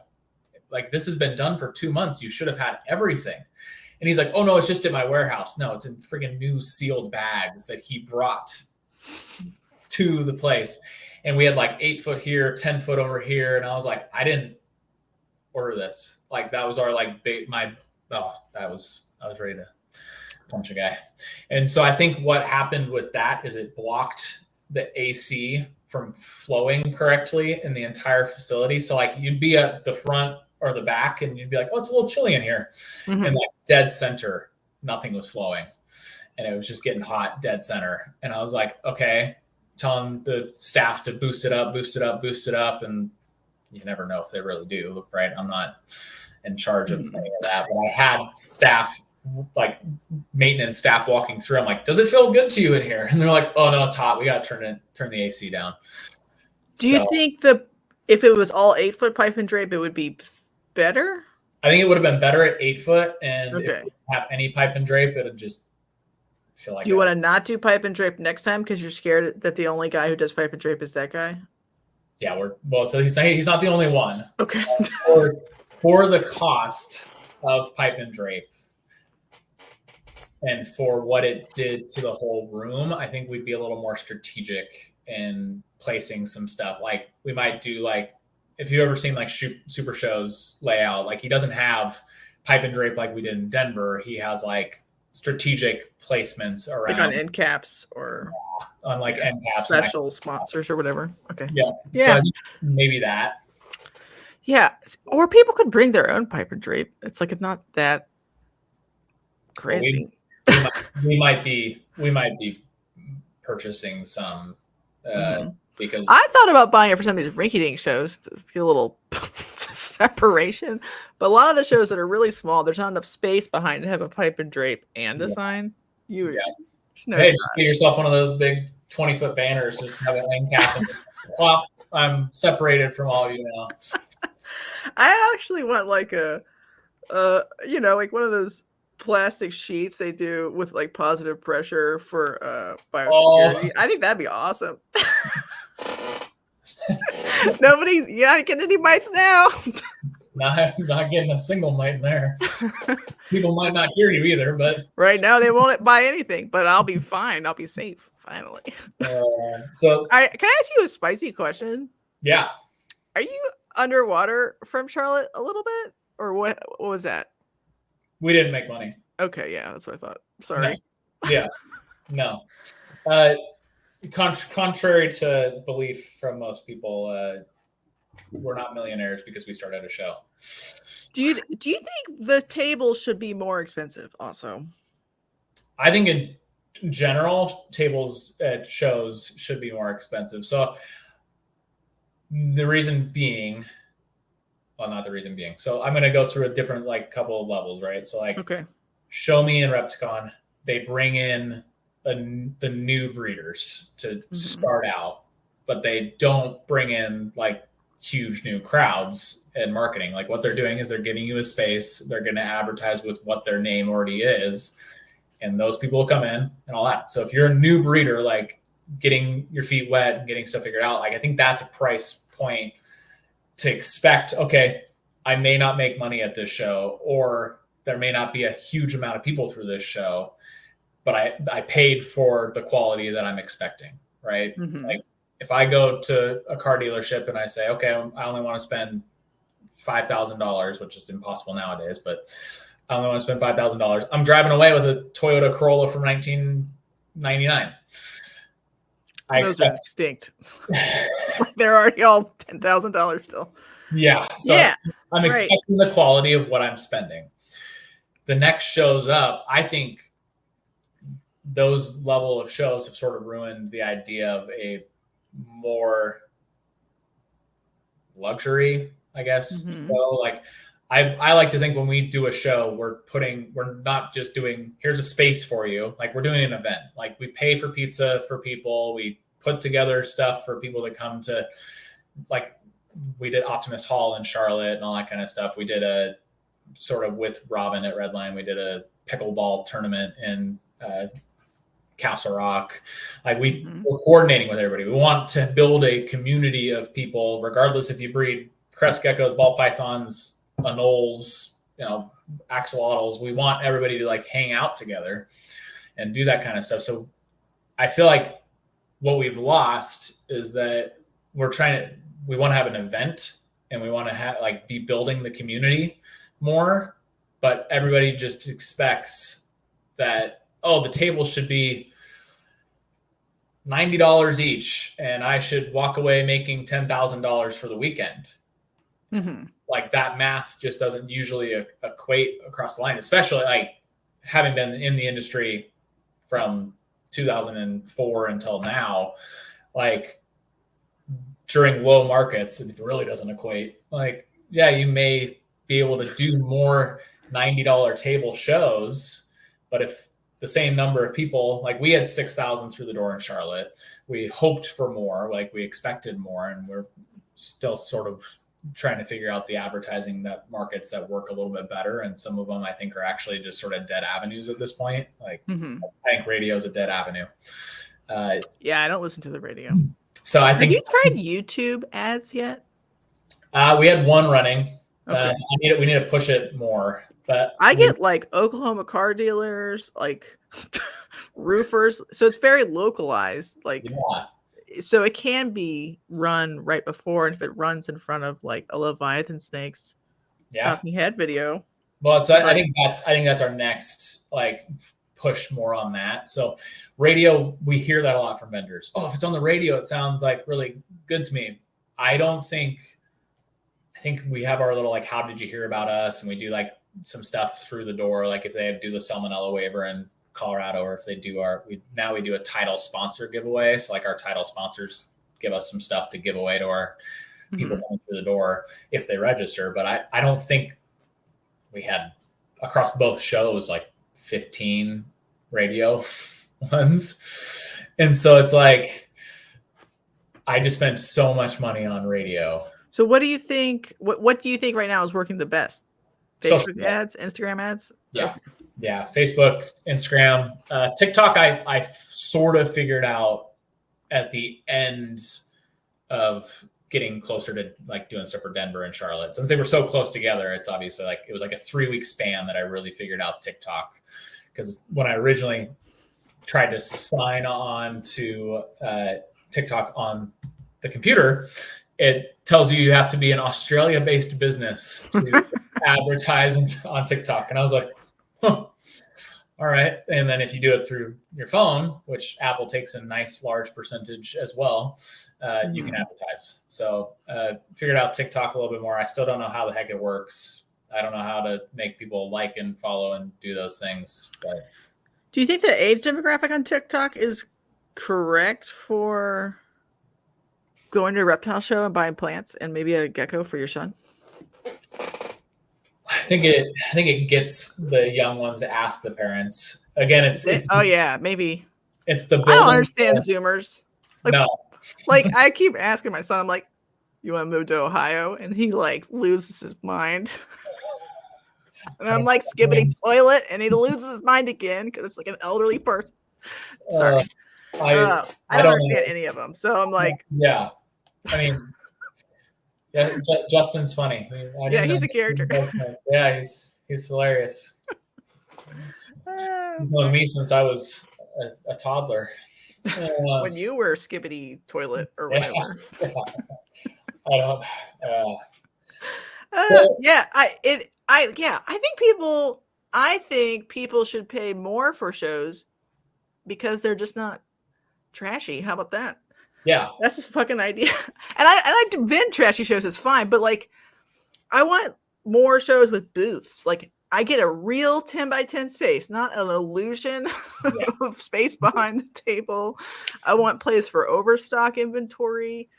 Like, this has been done for 2 months. You should have had everything. And he's like, oh no, it's just at my warehouse. No, it's in friggin' new sealed bags that he brought to the place. And we had like 8 foot here, 10 foot over here. And I was like, I didn't order this. Like, that was our like I was ready to punch a guy. And so I think what happened with that is it blocked the AC from flowing correctly in the entire facility. So like, you'd be at the front or the back and you'd be like, oh, it's a little chilly in here. And like, dead center, nothing was flowing. And it was just getting hot dead center. And I was like, okay, telling the staff to boost it up. And you never know if they really do, right? I'm not in charge of any of that, but I had staff, like maintenance staff, walking through. I'm like, does it feel good to you in here? And they're like, oh no, it's hot. We got to turn the AC down. Do you think if it was all 8 foot pipe and drape, it would be better? I think it would have been better at 8 foot. And if we have any pipe and drape, it would just feel like. Do you want to not do pipe and drape next time because you're scared that the only guy who does pipe and drape is that guy? Yeah, so he's not the only one. Okay. For the cost of pipe and drape, And for what it did to the whole room, I think we'd be a little more strategic in placing some stuff. Like we might do like, if you've ever seen like Super Show's layout, like he doesn't have pipe and drape like we did in Denver. He has like strategic placements around. Like on end caps or on like end caps. Special sponsors or whatever. Okay. Yeah. Yeah. So I think maybe that. Yeah. Or people could bring their own pipe and drape. It's like, it's not that crazy. We might be purchasing some because I thought about buying it for some of these rinky-dink shows to be a little separation, but a lot of the shows that are really small, there's not enough space behind to have a pipe and drape and a sign. Just get yourself one of those big 20-foot banners, just have an end cap and plop. I'm separated from all of you now. I actually want like like one of those plastic sheets they do with like positive pressure for biosecurity. I think that'd be awesome. Nobody's getting any bites now. not getting a single mite in there. People might not hear you either, but right now they won't buy anything, but I'll be fine. I'll be safe finally. So can I ask you a spicy question? Yeah. Are you underwater from Charlotte a little bit, or what was that? We didn't make money. Okay, yeah, that's what I thought. Sorry. No. Yeah. No. Contrary to belief from most people, we're not millionaires because we started a show. Do you think the tables should be more expensive also? I think in general, tables at shows should be more expensive. So the reason being, well, not the reason being. So I'm going to go through a different couple of levels, right? So okay. Show Me and Repticon, they bring in the new breeders to start out, but they don't bring in huge new crowds and marketing. Like what they're doing is they're giving you a space. They're going to advertise with what their name already is. And those people will come in and all that. So if you're a new breeder, getting your feet wet and getting stuff figured out, I think that's a price point to expect. Okay, I may not make money at this show, or there may not be a huge amount of people through this show, but I paid for the quality that I'm expecting, right? If I go to a car dealership and I say, okay, I only want to spend $5,000, which is impossible nowadays, but I only want to spend $5,000. I'm driving away with a Toyota Corolla from 1999. Those are extinct. They're already all $10,000 still. Yeah. So yeah, I'm expecting the quality of what I'm spending. The next shows up, I think those level of shows have sort of ruined the idea of a more luxury, I guess. So I like to think when we do a show, we're not just doing, here's a space for you. We're doing an event. We pay for pizza for people. We put together stuff for people to come to, we did Optimist Hall in Charlotte and all that kind of stuff. We did a sort of with Robin at Redline. We did a pickleball tournament in Castle Rock. We're coordinating with everybody. We want to build a community of people, regardless if you breed crest geckos, ball pythons, anoles, axolotls. We want everybody to hang out together and do that kind of stuff. So I feel like what we've lost is that we want to have an event and we want to have be building the community more, but everybody just expects that, the table should be $90 each and I should walk away making $10,000 for the weekend. That math just doesn't usually equate across the line, especially having been in the industry from 2004 until now. During low markets, it really doesn't equate. You may be able to do more $90 table shows, but if the same number of people, we had 6,000 through the door in Charlotte, we hoped for more, we expected more, and we're still sort of trying to figure out the advertising markets that work a little bit better. And some of them I think are actually just sort of dead avenues at this point. I think radio is a dead avenue. Yeah, I don't listen to the radio. So I think. Have you tried YouTube ads yet? We had one running. Okay. We need to push it more. But I get like Oklahoma car dealers, like roofers. So it's very localized. Like, so it can be run right before. And if it runs in front of like a Leviathan Snakes talking head video. Well, so I think that's our next like push more on that. So radio, we hear that a lot from vendors. Oh, if it's on the radio, it sounds like really good to me. I think we have our little like, how did you hear about us? And we do like some stuff through the door. Like if they do the salmonella waiver in Colorado, or if they do we do a title sponsor giveaway. So like our title sponsors give us some stuff to give away to our people coming through the door if they register. But I don't think we had across both shows like 15 radio ones. And so it's like, I just spent so much money on radio. So what do you think, what do you think right now is working the best? Facebook ads, Instagram ads? Yeah. Yeah. Facebook, Instagram, TikTok. I sort of figured out at the end of getting closer to like doing stuff for Denver and Charlotte, since they were so close together. It's obviously like, it was like a 3-week span that I really figured out TikTok. Because when I originally tried to sign on to TikTok on the computer, it tells you have to be an Australia-based business to advertise on TikTok. And I was like, huh, all right. And then if you do it through your phone, which Apple takes a nice large percentage as well, you can advertise. So figured out TikTok a little bit more. I still don't know how the heck it works. I don't know how to make people like and follow and do those things. But do you think the age demographic on TikTok is correct for going to a reptile show and buying plants and maybe a gecko for your son? I think it gets the young ones to ask the parents. Again, it's oh yeah, maybe. It's the I don't understand Zoomers. Like, no. Like I keep asking my son, I'm like, you want to move to Ohio? And he like loses his mind. And I'm like skibbity toilet, and he loses his mind again because it's like an elderly person. Sorry. I don't understand any of them. So I'm like, yeah. I mean, yeah, Justin's funny. Yeah, he's a character. Yeah, he's hilarious. He's known me since I was a toddler. When you were skibbity toilet or whatever. I don't. I think people should pay more for shows because they're just not trashy. How about that? Yeah, that's a fucking idea. And I like to vend trashy shows. It's fine, but like, I want more shows with booths. Like, I get a real 10x10 space, not an illusion of space behind the table. I want place for overstock inventory,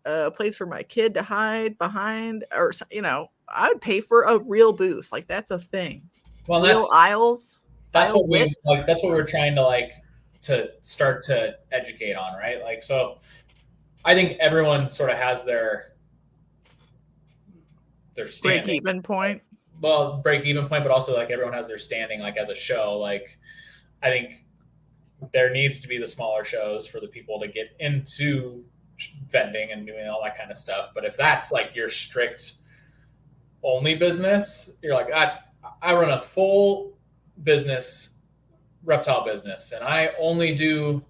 place for my kid to hide behind, or I would pay for a real booth. Like, that's a thing. Well, real aisles. That's what we like. That's what we're trying to start to educate on, right? Like, so I think everyone sort of has their standing. Break-even point. Well, break-even point, but also like everyone has their standing, like as a show. Like, I think there needs to be the smaller shows for the people to get into vending and doing all that kind of stuff. But if that's like your strict only business, you're like, I run a full business, reptile business, and I only do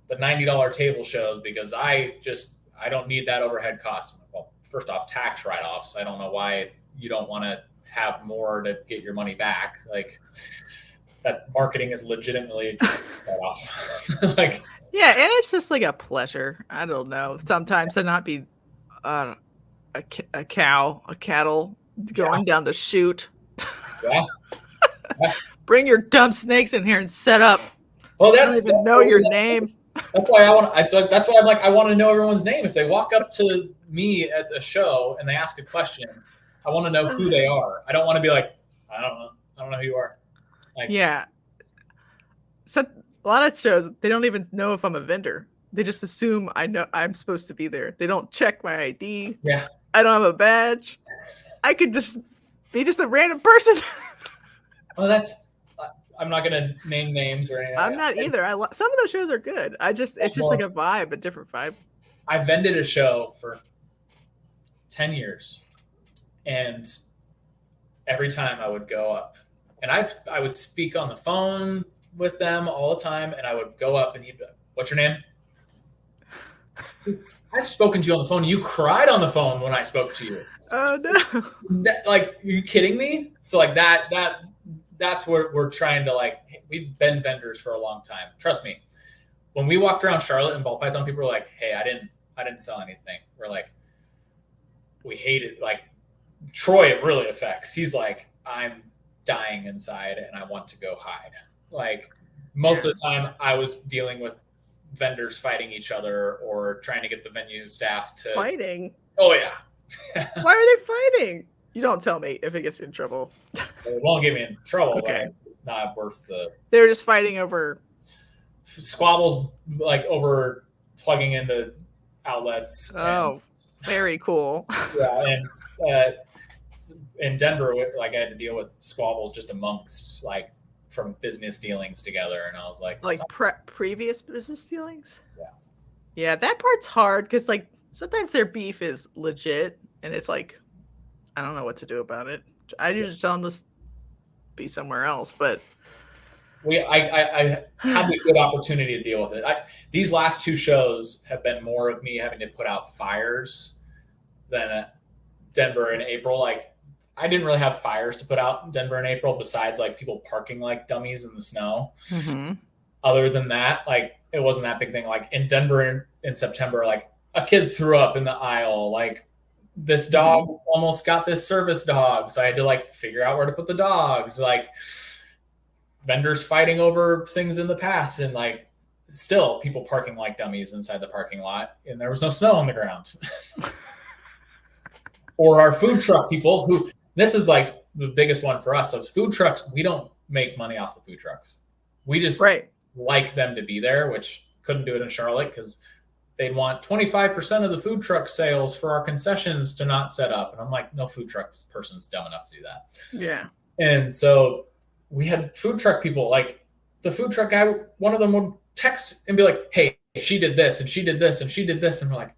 the $90 table shows because I don't need that overhead cost. Well, first off, tax write-offs. I don't know why you don't want to have more to get your money back. Like, that marketing is legitimately write-off. Like, yeah, and it's just like a pleasure. I don't know. Sometimes to not be a cattle going down the chute. Yeah. Bring your dumb snakes in here and set up. Well, I don't even know your name. That's why that's why I'm like, I want to know everyone's name. If they walk up to me at the show and they ask a question, I want to know who they are. I don't want to be like, I don't know who you are. Like, yeah. So a lot of shows, they don't even know if I'm a vendor. They just assume I know I'm supposed to be there. They don't check my ID. Yeah. I don't have a badge. I could just be just a random person. Well, I'm not going to name names or anything. I'm not either. Some of those shows are good. It's just like a vibe, a different vibe. I vended a show for 10 years, and every time I would go up, and I would speak on the phone with them all the time, and I would go up and he'd be like, "What's your name?" I've spoken to you on the phone. You cried on the phone when I spoke to you. Oh no! Like, are you kidding me? So like that's what we're trying to like. We've been vendors for a long time. Trust me. When we walked around Charlotte and ball python, people were like, "Hey, I didn't sell anything." We're like, we hate it. Like Troy, it really affects. He's like, "I'm dying inside and I want to go hide." Like most of the time, I was dealing with vendors fighting each other or trying to get the venue staff to fighting. Oh yeah. Why are they fighting? You don't tell me if it gets you in trouble. It won't get me in trouble. Okay. Not worth the. They were just fighting over squabbles, like over plugging into outlets. Oh, very cool. Yeah, and in Denver, like I had to deal with squabbles just amongst like from business dealings together, and I was like previous business dealings. Yeah, that part's hard because like sometimes their beef is legit, and it's like I don't know what to do about it. I usually tell them to be somewhere else, but I had a good opportunity to deal with it. These last two shows have been more of me having to put out fires than Denver in April. Like I didn't really have fires to put out in Denver in April besides like people parking like dummies in the snow. Mm-hmm. Other than that, like it wasn't that big thing. Like in Denver in September, like a kid threw up in the aisle. Like this dog almost got this service dog. So I had to like figure out where to put the dogs. Like vendors fighting over things in the past, and like still people parking like dummies inside the parking lot, and there was no snow on the ground. Or our food truck people who, this is like the biggest one for us. Those food trucks, we don't make money off the food trucks. We just like them to be there, which couldn't do it in Charlotte because they'd want 25% of the food truck sales for our concessions to not set up. And I'm like, no food truck person's dumb enough to do that. Yeah. And so we had food truck people, like the food truck guy, one of them would text and be like, "Hey, she did this and she did this and she did this." And we're like,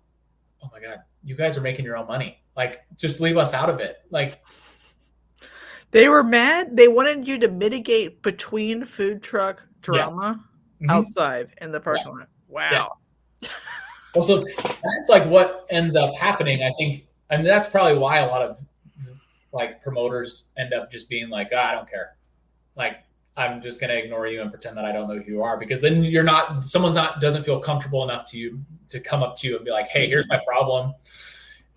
"Oh my God, you guys are making your own money. Like, just leave us out of it." Like, they were mad. They wanted you to mitigate between food truck drama outside in the parking lot. Wow. Yeah. Well, so that's like what ends up happening, I think. And that's probably why a lot of like promoters end up just being like, "Oh, I don't care. Like, I'm just going to ignore you and pretend that I don't know who you are," because then doesn't feel comfortable enough to come up to you and be like, "Hey, here's my problem."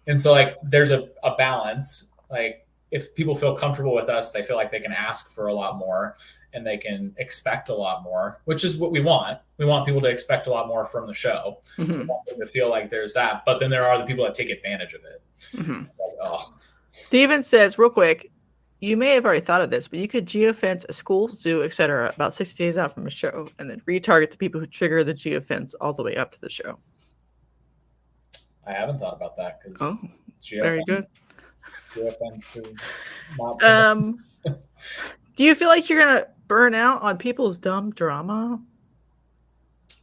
And so like, there's a balance. Like if people feel comfortable with us, they feel like they can ask for a lot more and they can expect a lot more, which is what we want. We want people to expect a lot more from the show. Mm-hmm. We want them to feel like there's that, but then there are the people that take advantage of it. Mm-hmm. Like, oh. Steven says real quick, you may have already thought of this, but you could geofence a school, zoo, etc. about 60 days out from a show and then retarget the people who trigger the geofence all the way up to the show. I haven't thought about that because very good. Geofence is not do you feel like you're gonna burn out on people's dumb drama?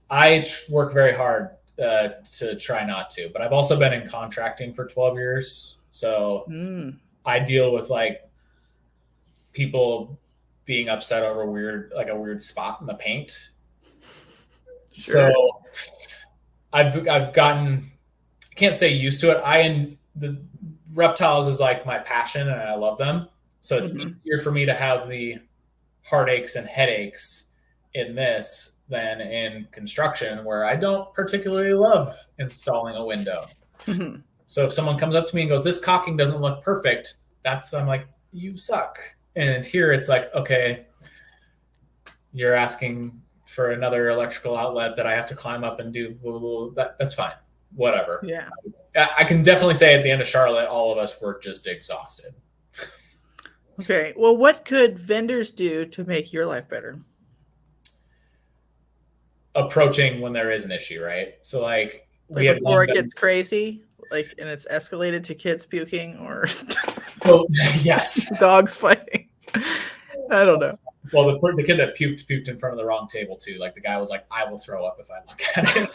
I work very hard to try not to, but I've also been in contracting for 12 years, so I deal with like people being upset over a weird spot in the paint. Sure. So I've gotten, I can't say used to it. The reptiles is like my passion and I love them. So it's easier for me to have the heartaches and headaches in this than in construction, where I don't particularly love installing a window. Mm-hmm. So if someone comes up to me and goes, "This caulking doesn't look perfect," I'm like, "You suck." And here it's like, okay, you're asking for another electrical outlet that I have to climb up and do. That's fine. Whatever. Yeah. I can definitely say at the end of Charlotte, all of us were just exhausted. Okay. Well, what could vendors do to make your life better? Approaching when there is an issue, right? So like we have before it gets crazy, like, and it's escalated to kids puking or yes, dogs fighting. I don't know. Well, the kid that puked in front of the wrong table too. Like the guy was like, "I will throw up if I look at it."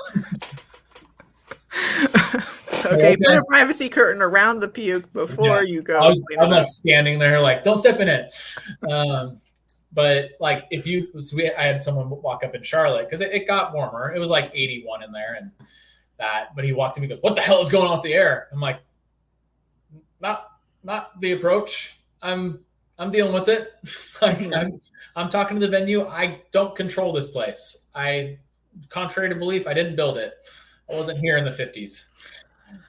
Okay, put a privacy curtain around the puke before you go. I'm like standing there, like, don't step in it. But like, I had someone walk up in Charlotte because it got warmer. It was like 81 in there, and but he walked to me and goes, "What the hell is going on with the air?" I'm like, not the approach. I'm dealing with it. Like, I'm talking to the venue. I don't control this place. Contrary to belief, I didn't build it. I wasn't here in the 50s.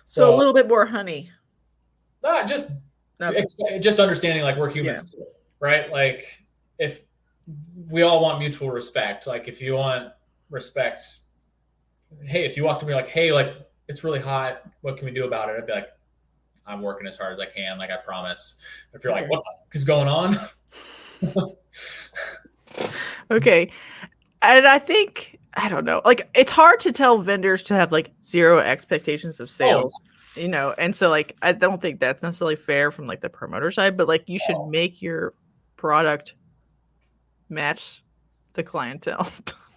So a little bit more honey. Just understanding, like, we're humans too, right? Like, if we all want mutual respect, like, if you want respect, hey, if you walk to me like, hey, like, it's really hot, what can we do about it? I'd be like, I'm working as hard as I can, like, I promise. If you're like, what the fuck is going on? Okay. And I think, I don't know, like, it's hard to tell vendors to have like zero expectations of sales, you know? And so, like, I don't think that's necessarily fair from like the promoter side, but like, you should make your product match the clientele.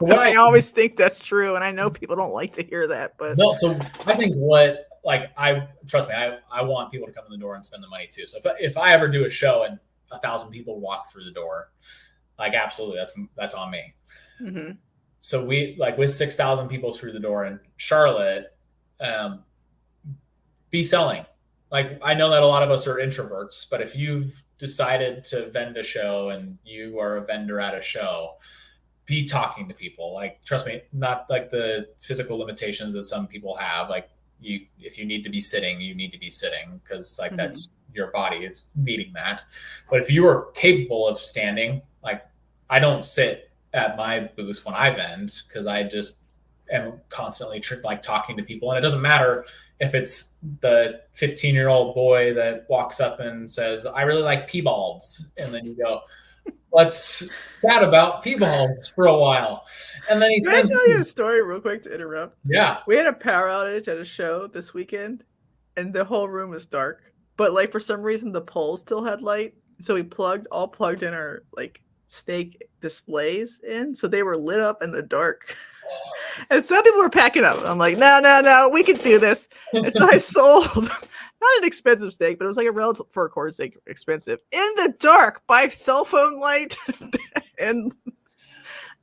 I always think that's true. And I know people don't like to hear that, but no. So I think trust me, I want people to come in the door and spend the money too. So if I ever do a show and 1,000 people walk through the door, like, absolutely, that's on me. Mm-hmm. So we, like, with 6,000 people through the door in Charlotte, be selling. Like, I know that a lot of us are introverts, but if you've decided to vend a show and you are a vendor at a show, be talking to people. Like, trust me, not like the physical limitations that some people have. Like, if you need to be sitting, you need to be sitting, because like, that's your body is needing that. But if you are capable of standing, like, I don't sit at my booth when I vend, because I just am constantly like talking to people. And it doesn't matter if it's the 15-year-old boy that walks up and says, I really like P-balls. And then you go, let's chat about P-balls for a while. And then Can I tell you a story real quick to interrupt? Yeah. We had a power outage at a show this weekend, and the whole room was dark. But like, for some reason, the poles still had light. So we plugged in our like snake displays in, so they were lit up in the dark. And some people were packing up. I'm like, no, we can do this. And so I sold not an expensive steak, but it was like a relative for a quarter steak, expensive, in the dark by cell phone light. And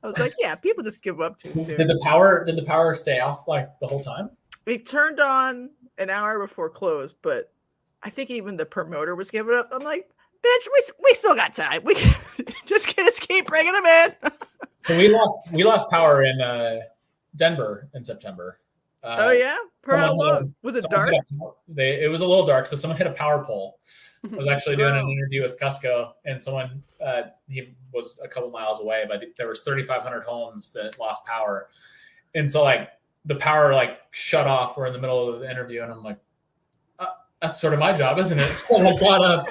I was like, yeah, people just give up too soon. Did the power stay off like the whole time? It turned on an hour before close, but I think even the promoter was giving up. I'm like, bitch, we still got time. We just keep bringing them in. So we lost power in Denver in September. Oh yeah, for how long? Was it dark? It was a little dark. So someone hit a power pole. I was actually doing an interview with Cusco, and someone he was a couple miles away, but there was 3,500 homes that lost power, and so like the power like shut off. We're in the middle of the interview, and I'm like, that's sort of my job, isn't it? So I got up,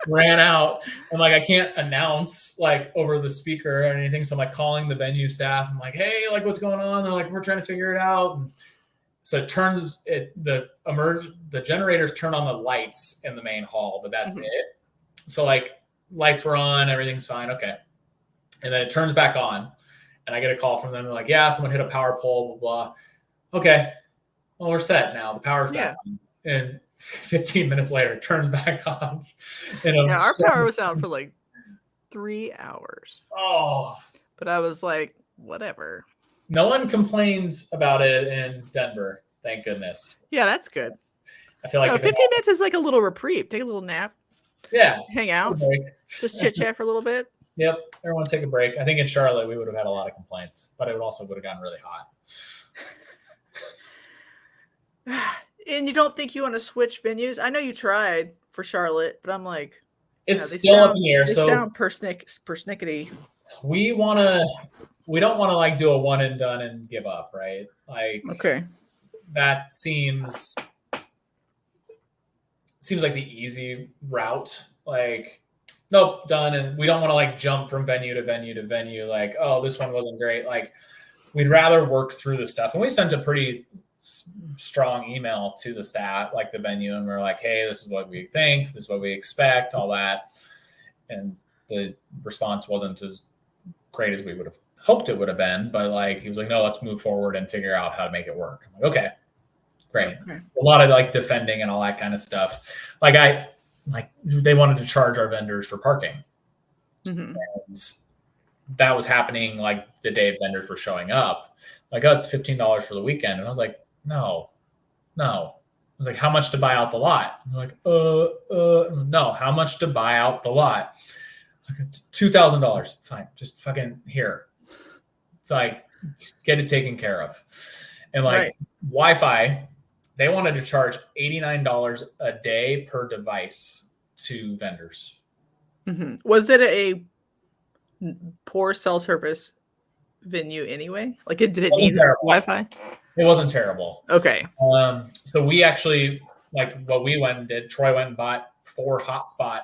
ran out. I'm like, I can't announce like over the speaker or anything. So I'm like calling the venue staff. I'm like, hey, like, what's going on? They're like, we're trying to figure it out. And so the generators turn on the lights in the main hall, but that's it. So like, lights were on, everything's fine. Okay. And then it turns back on, and I get a call from them. They're like, yeah, someone hit a power pole, blah, blah. Okay. Well, we're set now. The power's back on. And 15 minutes later, it turns back on. Our power was out for like 3 hours. Oh. But I was like, whatever. No one complained about it in Denver. Thank goodness. Yeah, that's good. I feel like 15 minutes is like a little reprieve. Take a little nap. Yeah. Hang out. Just chit chat for a little bit. Yep. Everyone take a break. I think in Charlotte, we would have had a lot of complaints, but it would have gotten really hot. And you don't think you want to switch venues? I know you tried for Charlotte, but I'm like, it's still up in the air. They so sound persnickety. We don't want to like do a one and done and give up, right? Like, okay, that seems like the easy route. Like, nope, done. And we don't want to like jump from venue to venue to venue. Like, oh, this one wasn't great. Like, we'd rather work through the stuff. And we sent a pretty strong email to the staff, like the venue, and we're like, hey, this is what we think, this is what we expect, all that. And the response wasn't as great as we would have hoped it would have been, but like, he was like, no, let's move forward and figure out how to make it work. I'm like, okay, Great. Okay. A lot of like defending and all that kind of stuff. They wanted to charge our vendors for parking. Mm-hmm. And that was happening like the day vendors were showing up. Like, oh, it's $15 for the weekend. And I was like, no. I was like, how much to buy out the lot? And they're like, no, how much to buy out the lot? Like, $2,000. Fine. Just fucking here. It's like, get it taken care of. And like Wi-Fi, they wanted to charge $89 a day per device to vendors. Mm-hmm. Was it a poor cell service venue anyway? Like, did it need Wi-Fi? It wasn't terrible. Okay. So we actually, like what we went and did, Troy went and bought 4 hotspot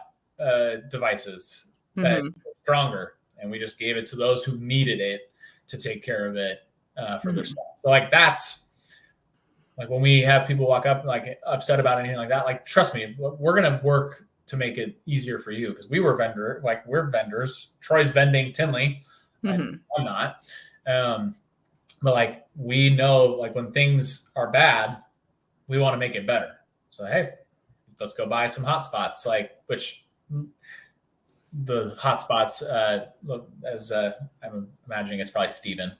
devices that were stronger. And we just gave it to those who needed it to take care of it for their stuff. So like, that's like when we have people walk up like upset about anything like that, like, trust me, we're going to work to make it easier for you. Cause we're vendors. Troy's vending Tinley. I'm not. But like, we know like when things are bad, we want to make it better. So, hey, let's go buy some hotspots, like, which the hotspots, as I'm imagining it's probably Steven.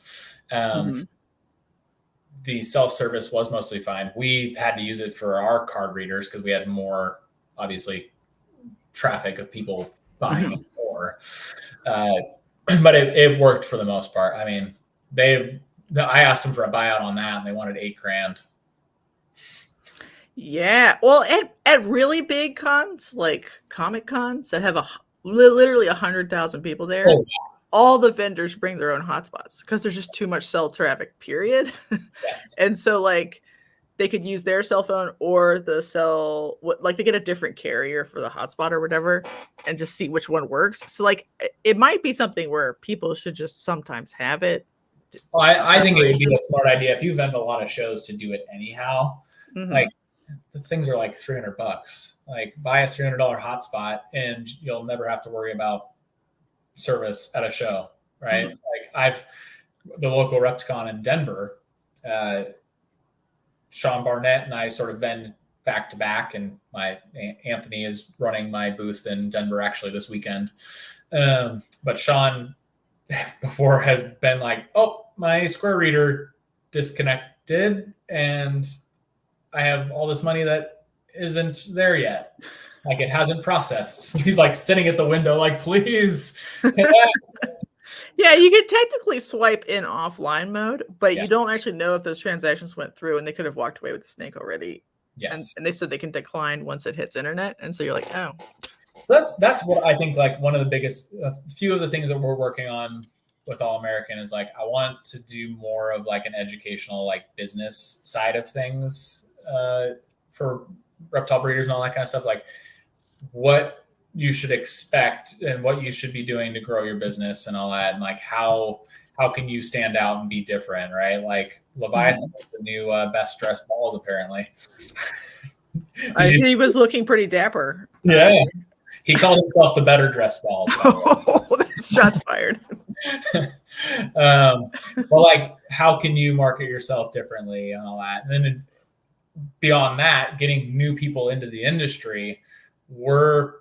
The self-service was mostly fine. We had to use it for our card readers because we had more, obviously, traffic of people buying it more. But it worked for the most part. I mean, I asked them for a buyout on that, and they wanted $8,000. Yeah, well, at really big cons like Comic Cons that have literally 100,000 people there, all the vendors bring their own hotspots because there's just too much cell traffic. Period. Yes. And so like they could use their cell phone or the cell, like they get a different carrier for the hotspot or whatever, and just see which one works. So like it might be something where people should just sometimes have it. Well, I think it would be a smart idea if you vend a lot of shows to do it anyhow. Like, the things are like $300. Like, buy a $300 hotspot and you'll never have to worry about service at a show, right? Like, the local Repticon in Denver, Sean Barnett and I sort of vend back to back, and Anthony is running my booth in Denver actually this weekend. But Sean before has been like, oh, my Square reader disconnected and I have all this money that isn't there yet. Like, it hasn't processed. So he's like sitting at the window like, please. Yeah, you could technically swipe in offline mode, but you don't actually know if those transactions went through, and they could have walked away with the snake already. Yes. And they said they can decline once it hits internet. And so you're like, oh. So that's what I think, like, one of the biggest, a few of the things that we're working on with All American is like, I want to do more of like an educational, like, business side of things for reptile breeders and all that kind of stuff. Like, what you should expect and what you should be doing to grow your business and all that. And like, how can you stand out and be different, right? Like, Leviathan is the new best dressed balls, apparently. He was looking pretty dapper. Yeah. He called himself the better dressed balls. Oh, that's shots fired. Well, like, how can you market yourself differently and all that? And then beyond that, getting new people into the industry, we want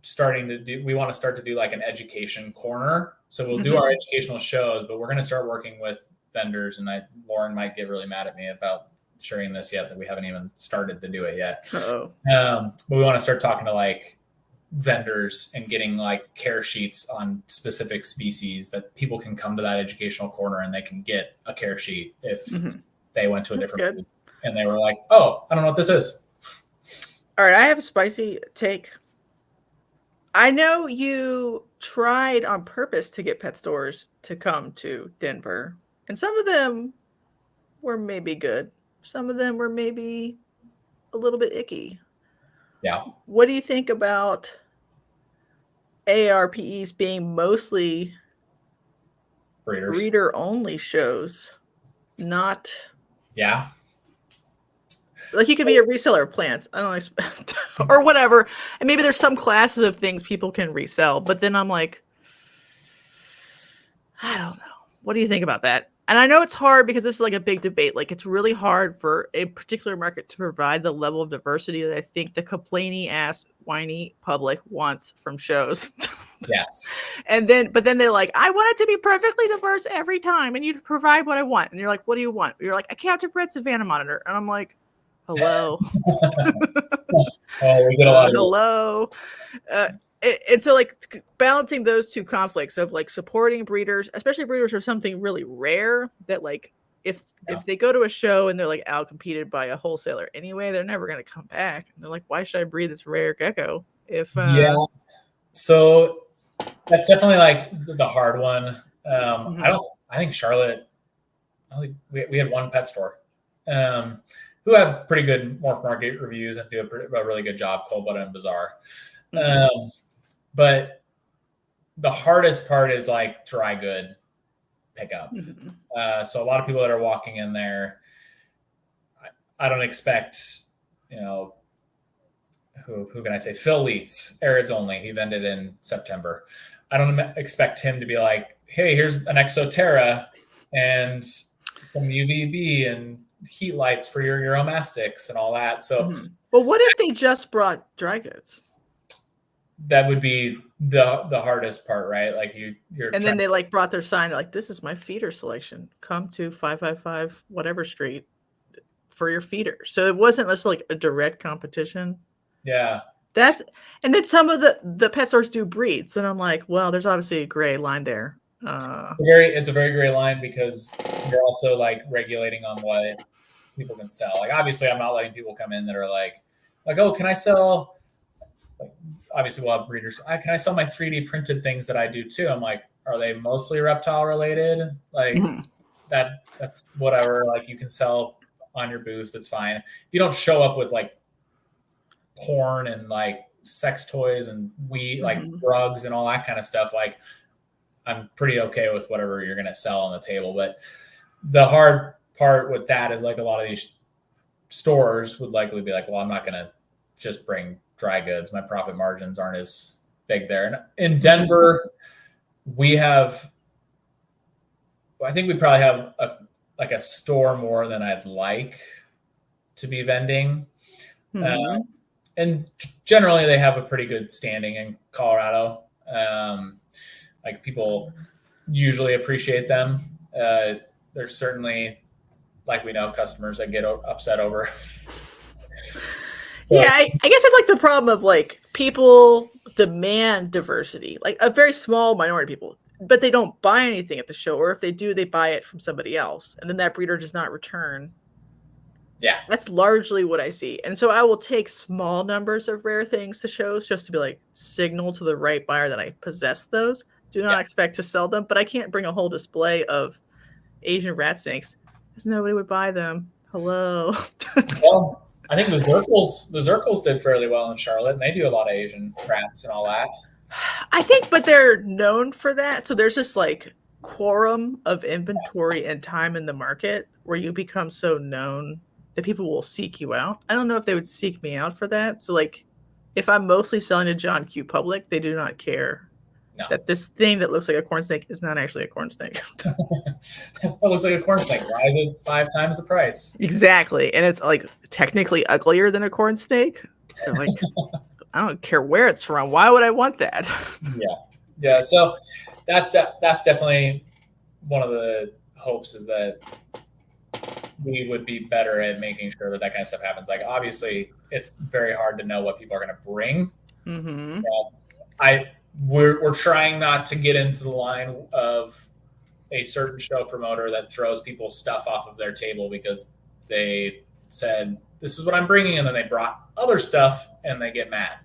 to start to do like an education corner. So we'll do our educational shows, but we're going to start working with vendors. And Lauren might get really mad at me about sharing this yet, that we haven't even started to do it yet. But we want to start talking to like vendors and getting like care sheets on specific species that people can come to that educational corner and they can get a care sheet if they went to a different booth and they were like, oh, I don't know what this is. All right, I have a spicy take. I know you tried on purpose to get pet stores to come to Denver, and some of them were maybe good. Some of them were maybe a little bit icky. Yeah. What do you think about AARPEs being mostly breeder-only shows? Not. Yeah. Like, you could be a reseller of plants. I don't know. Or whatever. And maybe there's some classes of things people can resell. But then I'm like, I don't know. What do you think about that? And I know it's hard because this is like a big debate. Like it's really hard for a particular market to provide the level of diversity that I think the complainy ass, whiny public wants from shows. Yes. But then they're like, I want it to be perfectly diverse every time, and you provide what I want. And you're like, what do you want? You're like, a captive bred Savannah monitor. And I'm like, hello. Oh, we get a lot of hello. And so like balancing those two conflicts of like supporting breeders, especially breeders are something really rare that like if they go to a show and they're like out competed by a wholesaler anyway, they're never going to come back. And they're like, why should I breed this rare gecko if so that's definitely like the hard one. I think Charlotte, we had one pet store who have pretty good morph market reviews and do a really good job, Cold Blooded and Bizarre. But the hardest part is like dry good pickup. So a lot of people that are walking in there, I don't expect, who can I say? Phil Leitz, Arids only. He vended in September. I don't expect him to be like, hey, here's an Exoterra and some UVB and heat lights for your Euromastics and all that. So, well, what if they just brought dry goods? That would be the hardest part, right? Like you're and then they like brought their sign, like, this is my feeder selection. Come to 555 whatever street for your feeder. So it wasn't just like a direct competition. Yeah. And then some of the pet stores do breeds. And I'm like, well, there's obviously a gray line there. It's a very gray line because you're also like regulating on what people can sell. Like obviously I'm not letting people come in that are like, oh, can I sell? Like, obviously we'll have breeders. Can I sell my 3D printed things that I do too? I'm like, are they mostly reptile related? Like that's whatever. Like you can sell on your booth. That's fine. If you don't show up with like porn and like sex toys and like drugs and all that kind of stuff, like I'm pretty okay with whatever you're going to sell on the table. But the hard part with that is like a lot of these stores would likely be like, well, I'm not going to just bring dry goods. My profit margins aren't as big there. And in Denver, I think we probably have a store more than I'd like to be vending. And generally they have a pretty good standing in Colorado. Like people usually appreciate them. There's certainly, like we know, customers that get upset over. Yeah, I guess it's like the problem of like people demand diversity, like a very small minority of people, but they don't buy anything at the show, or if they do, they buy it from somebody else, and then that breeder does not return. Yeah, that's largely what I see. And so I will take small numbers of rare things to shows just to be like signal to the right buyer that I possess those. Do not expect to sell them, but I can't bring a whole display of Asian rat snakes because nobody would buy them. Hello. Well, I think the Zirkles did fairly well in Charlotte, and they do a lot of Asian rats and all that. I think, but they're known for that. So there's this like quorum of inventory and time in the market where you become so known that people will seek you out. I don't know if they would seek me out for that. So like if I'm mostly selling to John Q public, they do not care that this thing that looks like a corn snake is not actually a corn snake. It looks like a corn snake. Why is it 5 times the price? Exactly. And it's like technically uglier than a corn snake. So like, I don't care where it's from. Why would I want that? Yeah. So that's definitely one of the hopes, is that we would be better at making sure that kind of stuff happens. Like obviously it's very hard to know what people are going to bring. We're trying not to get into the line of a certain show promoter that throws people's stuff off of their table because they said, this is what I'm bringing, and then they brought other stuff and they get mad.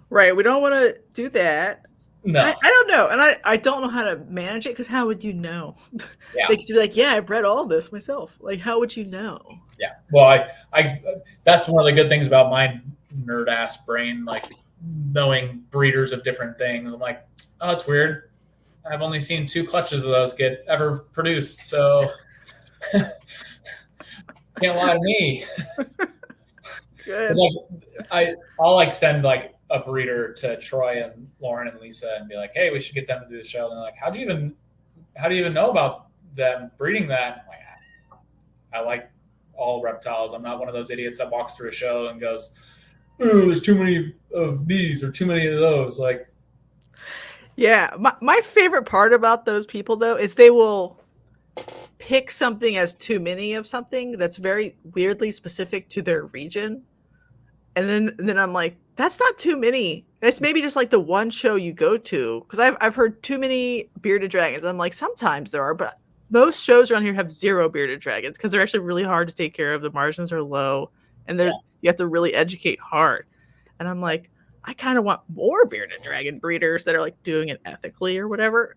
Right. We don't want to do that. No. I don't know. And I don't know how to manage it, because how would you know? Yeah. They could be like, yeah, I've read all this myself. Like, how would you know? Yeah. Well, I that's one of the good things about my nerd ass brain, like knowing breeders of different things. I'm like, oh, it's weird. I've only seen 2 clutches of those get ever produced, so can't lie to me. Good. It's like I'll like send like a breeder to Troy and Lauren and Lisa and be like, hey, we should get them to do the show. And they're like, how do you even know about them breeding that, I'm like, I like all reptiles. I'm not one of those idiots that walks through a show and goes, "Oh, there's too many of these or too many of those." Like, yeah, my favorite part about those people though is they will pick something as too many of something that's very weirdly specific to their region, and then I'm like, that's not too many. It's maybe just like the one show you go to, because I've heard too many bearded dragons. I'm like, sometimes there are, but most shows around here have 0 bearded dragons because they're actually really hard to take care of. The margins are low, and you have to really educate hard. And I'm like, I kind of want more bearded dragon breeders that are like doing it ethically or whatever.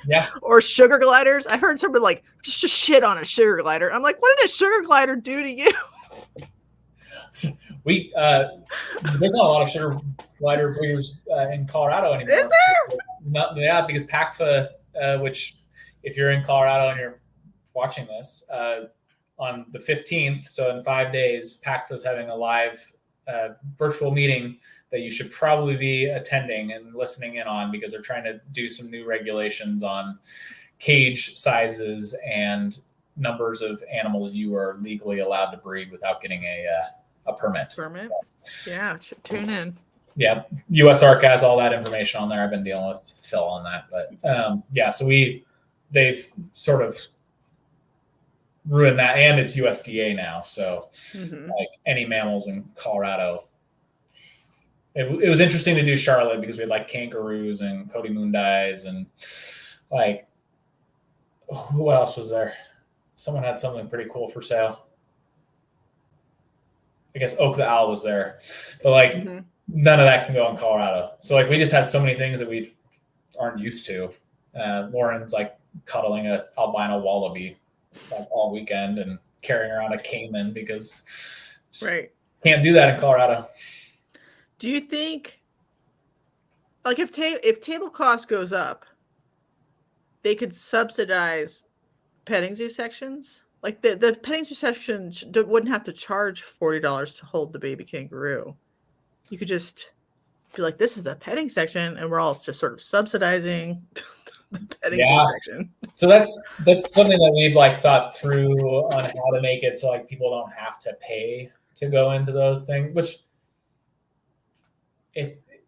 yeah. Or sugar gliders. I heard someone like just shit on a sugar glider. I'm like, what did a sugar glider do to you? There's not a lot of sugar glider breeders in Colorado anymore. Is there? Yeah, because PACFA, which if you're in Colorado and you're watching this, on the 15th, so in 5 days, PACFA is having a live virtual meeting that you should probably be attending and listening in on, because they're trying to do some new regulations on cage sizes and numbers of animals you are legally allowed to breed without getting a permit. Yeah, should tune in. Yeah, USARC has all that information on there. I've been dealing with Phil on that, but yeah, so they've sort of ruined that, and it's USDA now. So like any mammals in Colorado, it was interesting to do Charlotte because we had like kangaroos and Cody Moondeyes and like, what else was there? Someone had something pretty cool for sale. I guess Oak the Owl was there, but like none of that can go in Colorado. So like we just had so many things that we aren't used to. Lauren's like cuddling a albino wallaby like all weekend and carrying around a caiman because can't do that in Colorado. Do you think, like, if table cost goes up, they could subsidize petting zoo sections? Like the petting zoo section wouldn't have to charge $40 to hold the baby kangaroo. You could just be like, this is the petting section, and we're all just sort of subsidizing the petting zoo section. So that's something that we've like thought through on how to make it so like people don't have to pay to go into those things, which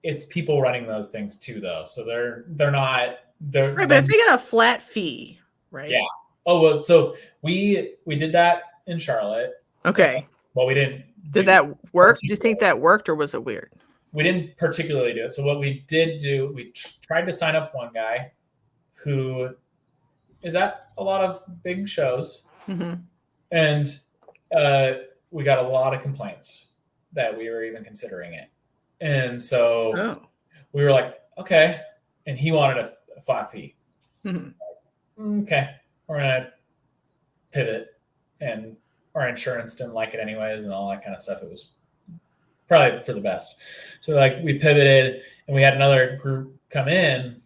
it's people running those things too though. So they're right, but if they get a flat fee, right? Yeah. Oh well, so we did that in Charlotte. Okay. Well, we didn't. Did that work? Do you think that worked, or was it weird? We didn't particularly do it. So what we did do, we tried to sign up one guy who is at a lot of big shows, and we got a lot of complaints that we were even considering it. And so we were like, okay. And he wanted a flat fee. Okay. We're going to pivot. And our insurance didn't like it anyways and all that kind of stuff. It was probably for the best. So like we pivoted, and we had another group come in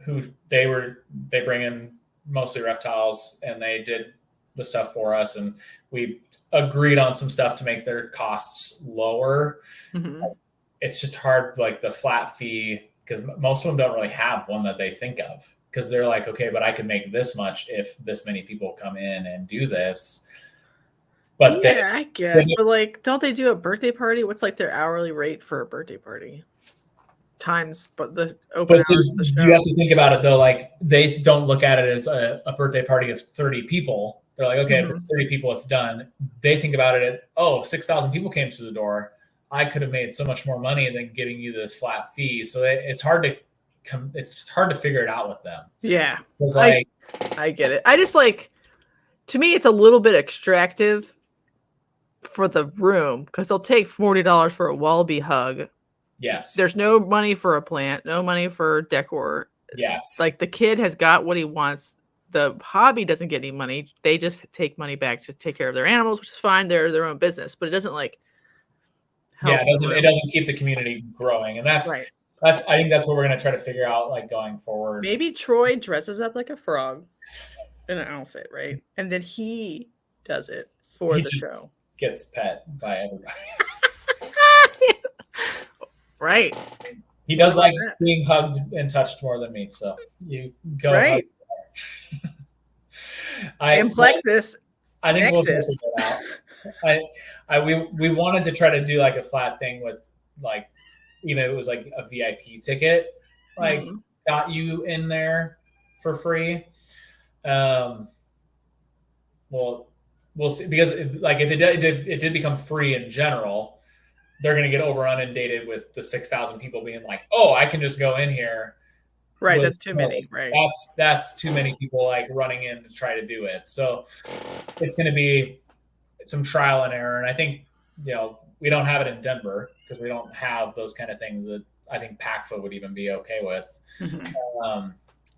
who they bring in mostly reptiles, and they did the stuff for us. And we agreed on some stuff to make their costs lower. It's just hard, like the flat fee, because most of them don't really have one that they think of, because they're like, okay, but I could make this much if this many people come in and do this. But yeah, I guess. But like, don't they do a birthday party? What's like their hourly rate for a birthday party? Times, but the open hours of the show. You have to think about it though. Like they don't look at it as a birthday party of 30 people. They're like, okay, if it's 30 people, it's done. They think about it at 6,000 people came through the door. I could have made so much more money than giving you this flat fee. So it's hard to figure it out with them. Yeah. Like, I get it. I just like, to me, it's a little bit extractive for the room, because they'll take $40 for a wallaby hug. Yes. There's no money for a plant, no money for decor. Yes. Like the kid has got what he wants. The hobby doesn't get any money. They just take money back to take care of their animals, which is fine. They're their own business, but it doesn't like. It doesn't keep the community growing, and that's right. I think that's what we're gonna try to figure out, like going forward. Maybe Troy dresses up like a frog in an outfit, right? And then he does it for the show. Gets pet by everybody. Right. He does like being hugged and touched more than me, so you go. Right. Plexus. I think we'll figure it out. We wanted to try to do like a flat thing with like, even if it was like a VIP ticket, like got you in there for free. Well, we'll see, because like if it did become free in general, they're going to get over inundated with the 6,000 people being like, oh, I can just go in here. Right. That's too many. Right. That's too many people like running in to try to do it. So it's going to be some trial and error. And I think, we don't have it in Denver because we don't have those kind of things that I think PACFA would even be okay with.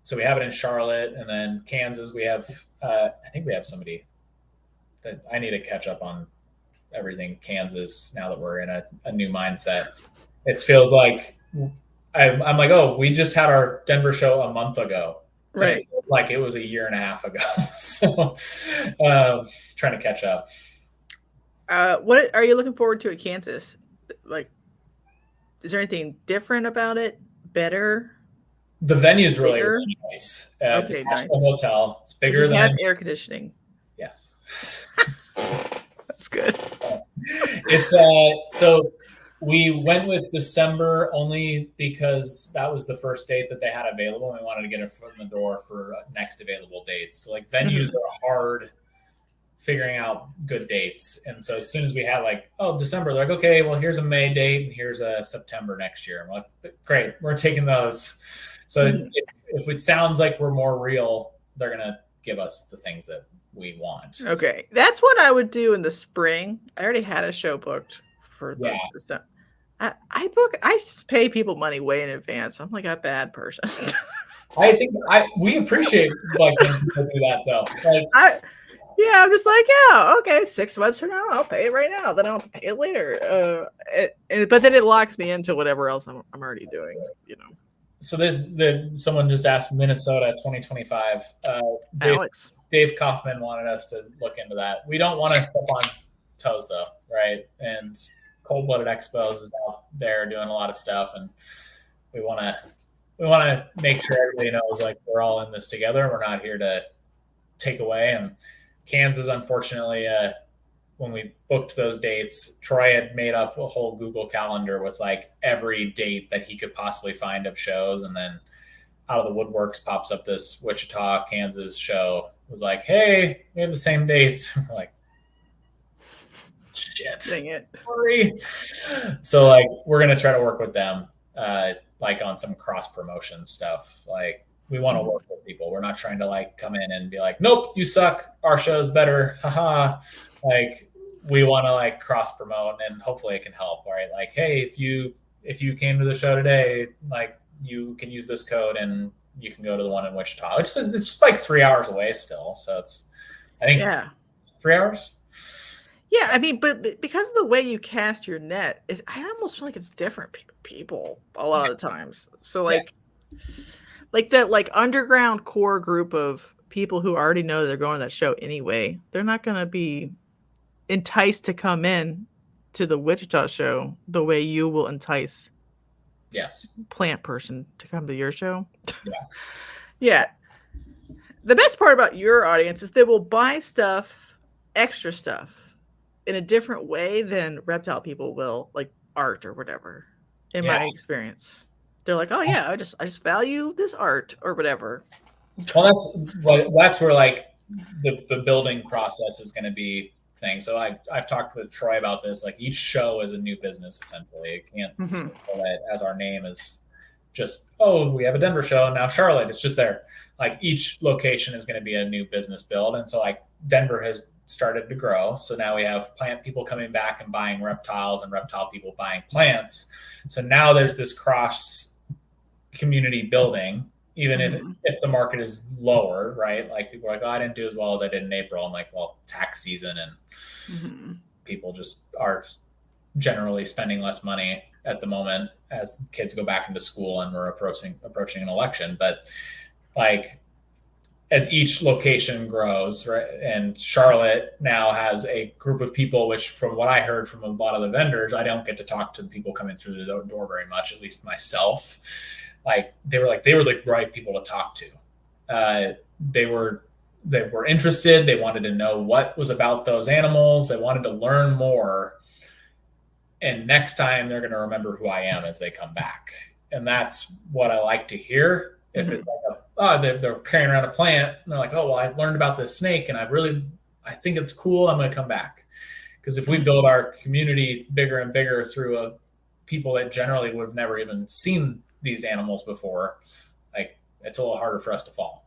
So we have it in Charlotte, and then Kansas. We have, I think we have somebody that I need to catch up on everything Kansas now that we're in a new mindset. It feels like I'm like, oh, we just had our Denver show a month ago. Right. Like it was a year and a half ago. So trying to catch up. What are you looking forward to at Kansas? Like, is there anything different about it? Better? The venue is really, really nice. It's attached to the hotel. It's bigger than air conditioning. Yes. That's good. It's so we went with December only because that was the first date that they had available, and we wanted to get a foot in the door for next available dates. So like venues are hard figuring out good dates. And so as soon as we had like, oh, December, they're like, okay, well, here's a May date and here's a September next year. I'm like, great, we're taking those. So if it sounds like we're more real, they're going to give us the things that we want. Okay. That's what I would do in the spring. I already had a show booked for the stuff. I pay people money way in advance. I'm like a bad person. I think we appreciate like when people do that though. Like, I'm just like, okay, 6 months from now, I'll pay it right now. Then I'll have to pay it later. But then it locks me into whatever else I'm already doing, So someone just asked Minnesota 2025. Alex. Dave Kaufman wanted us to look into that. We don't want to step on toes though, right? And Cold Blooded Expos is out there doing a lot of stuff, and we want to make sure everybody knows like we're all in this together. We're not here to take away. And Kansas, unfortunately, when we booked those dates, Troy had made up a whole Google Calendar with like every date that he could possibly find of shows, and then out of the woodworks pops up this Wichita, Kansas show. It was like, hey, we have the same dates. We're like, shit. Dang it. Sorry. So like we're gonna try to work with them, like on some cross promotion stuff. Like we want to work with people. We're not trying to like come in and be like, nope, you suck. Our show's better. Haha. Like we want to like cross promote, and hopefully it can help. Right? Like, hey, if you came to the show today, like you can use this code and you can go to the one in Wichita. It's just like 3 hours away still. So it's, I think 3 hours. Yeah, I mean, but because of the way you cast your net, I almost feel like it's different people a lot of the times. So like that like underground core group of people who already know they're going to that show anyway, they're not going to be enticed to come in to the Wichita show the way you will entice plant person to come to your show. Yeah. The best part about your audience is they will buy extra stuff in a different way than reptile people will, like art or whatever. In my experience, they're like, oh yeah, I just value this art or whatever. Well, that's where like the building process is going to be thing. So I've talked with Troy about this. Like each show is a new business essentially. It can't that as our name is just, oh, we have a Denver show now. Charlotte, it's just there. Like each location is going to be a new business build, and so like Denver has started to grow. So now we have plant people coming back and buying reptiles, and reptile people buying plants. So now there's this cross community building, even if the market is lower, right? Like people are like, oh, I didn't do as well as I did in April. I'm like, well, tax season and people just are generally spending less money at the moment as kids go back into school and we're approaching an election. But like as each location grows, right? And Charlotte now has a group of people, which from what I heard from a lot of the vendors, I don't get to talk to the people coming through the door very much, at least myself. They were the right people to talk to. They were were interested. They wanted to know what was about those animals. They wanted to learn more. And next time they're going to remember who I am as they come back. And that's what I like to hear. If it's like they're carrying around a plant and they're like, oh, well, I learned about this snake and I think it's cool. I'm going to come back. Because if we build our community bigger and bigger through people that generally would have never even seen these animals before, like it's a little harder for us to follow.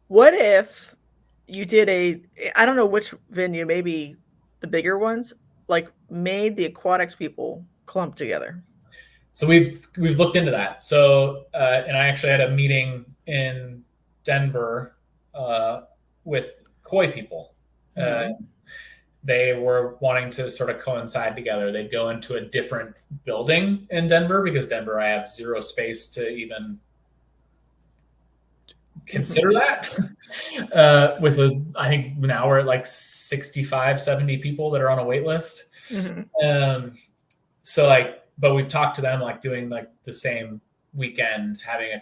What if you did I don't know which venue, maybe the bigger ones, like made the aquatics people clump together? So we've looked into that. So and I actually had a meeting in Denver with koi people. They were wanting to sort of coincide together. They'd go into a different building in Denver because Denver, I have zero space to even consider that. I think now we're at like 65, 70 people that are on a wait list. So like, but we've talked to them like doing like the same weekend, having the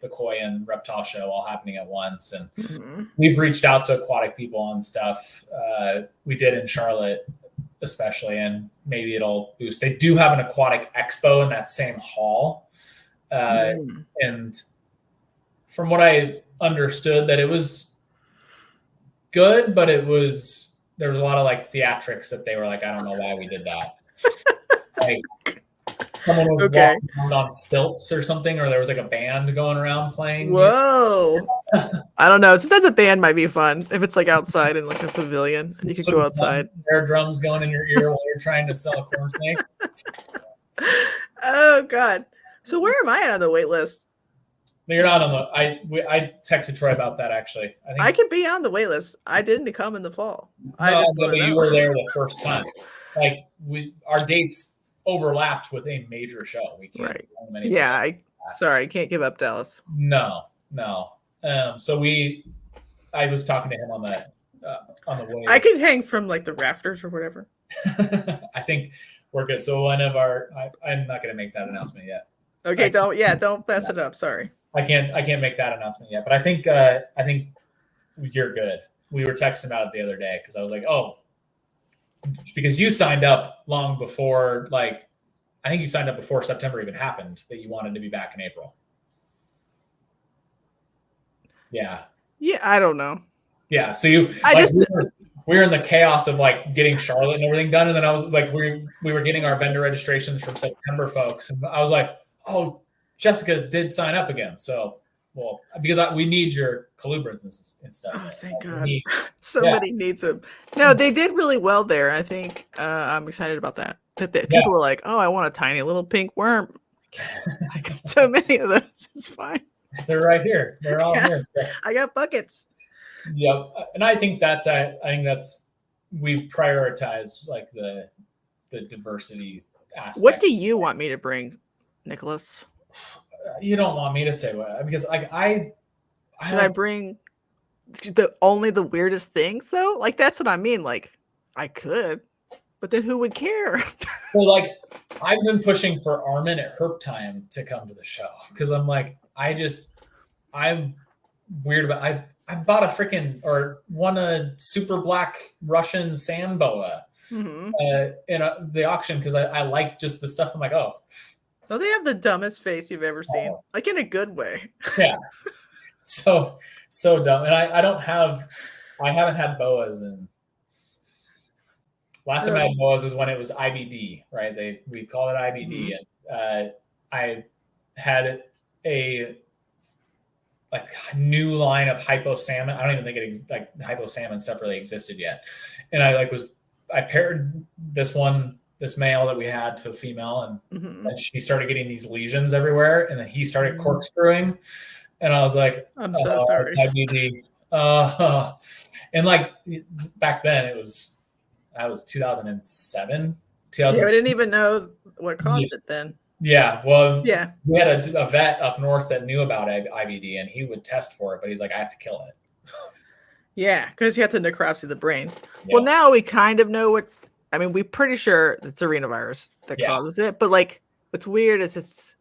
koi and reptile show all happening at once. And we've reached out to aquatic people and stuff. We did in Charlotte, especially, and maybe it'll boost. They do have an aquatic expo in that same hall. And from what I understood, that it was good, but there was a lot of like theatrics that they were like, I don't know why we did that. Like, someone was walking around on stilts or something, or there was like a band going around playing. Whoa. I don't know. Sometimes a band might be fun if it's like outside in like a pavilion. You can go outside. Air drums going in your ear while you're trying to sell a corn snake. Oh God. So where am I on the wait list? No, you're not on the. I texted Troy about that actually. I could be on the wait list. I didn't come in the fall. But you were there the first time. Like our dates overlapped with a major show. We can't. Right. Yeah. I can't give up Dallas. No. So I was talking to him on the way. I could hang from like the rafters or whatever. I think we're good. So I'm not going to make that announcement yet. Okay. Don't mess it up. Sorry. I can't make that announcement yet, but I think you're good. We were texting about it the other day because I was like, oh, because you signed up long before, like, I think you signed up before September even happened, that you wanted to be back in April. Yeah. Yeah, I don't know. Yeah. So we were in the chaos of like getting Charlotte and everything done, and then I was like, we were getting our vendor registrations from September folks, and I was like, oh, Jessica did sign up again. So, well, because we need your colubrids and stuff. Oh, thank God. Somebody needs them. No, they did really well there. I think I'm excited about that. People were like, oh, I want a tiny little pink worm. I got so many of those. It's fine. They're right here. They're all here. So. I got buckets. Yep. And I think that's we prioritize like the diversity aspect. What do you want me to bring, Nicholas? You don't want me to say what, because like should I bring only the weirdest things though? Like that's what I mean. Like I could, but then who would care? Well, like I've been pushing for Armin at Herp Time to come to the show because I'm like I'm weird about I bought a won a super black Russian sand boa in the auction because I like just the stuff. I'm like, oh. Don't they have the dumbest face you've ever seen? Like in a good way. Yeah. So dumb. And I haven't had boas last time I had boas was when it was IBD, right? We call it IBD. And I had a like new line of hypo salmon. I don't even think like hypo salmon stuff really existed yet. And I paired this male that we had to a female, and she started getting these lesions everywhere, and then he started corkscrewing, and I was like, I'm so sorry. It's IBD. And like back then it was 2007. Yeah, I didn't even know what caused it then. Yeah, well, yeah, we had a vet up north that knew about IBD, and he would test for it, but he's like, I have to kill it. Yeah, because you have to necropsy of the brain. Yeah. Well, now we kind of know what. I mean, we're pretty sure it's arenavirus that causes it, but like, what's weird is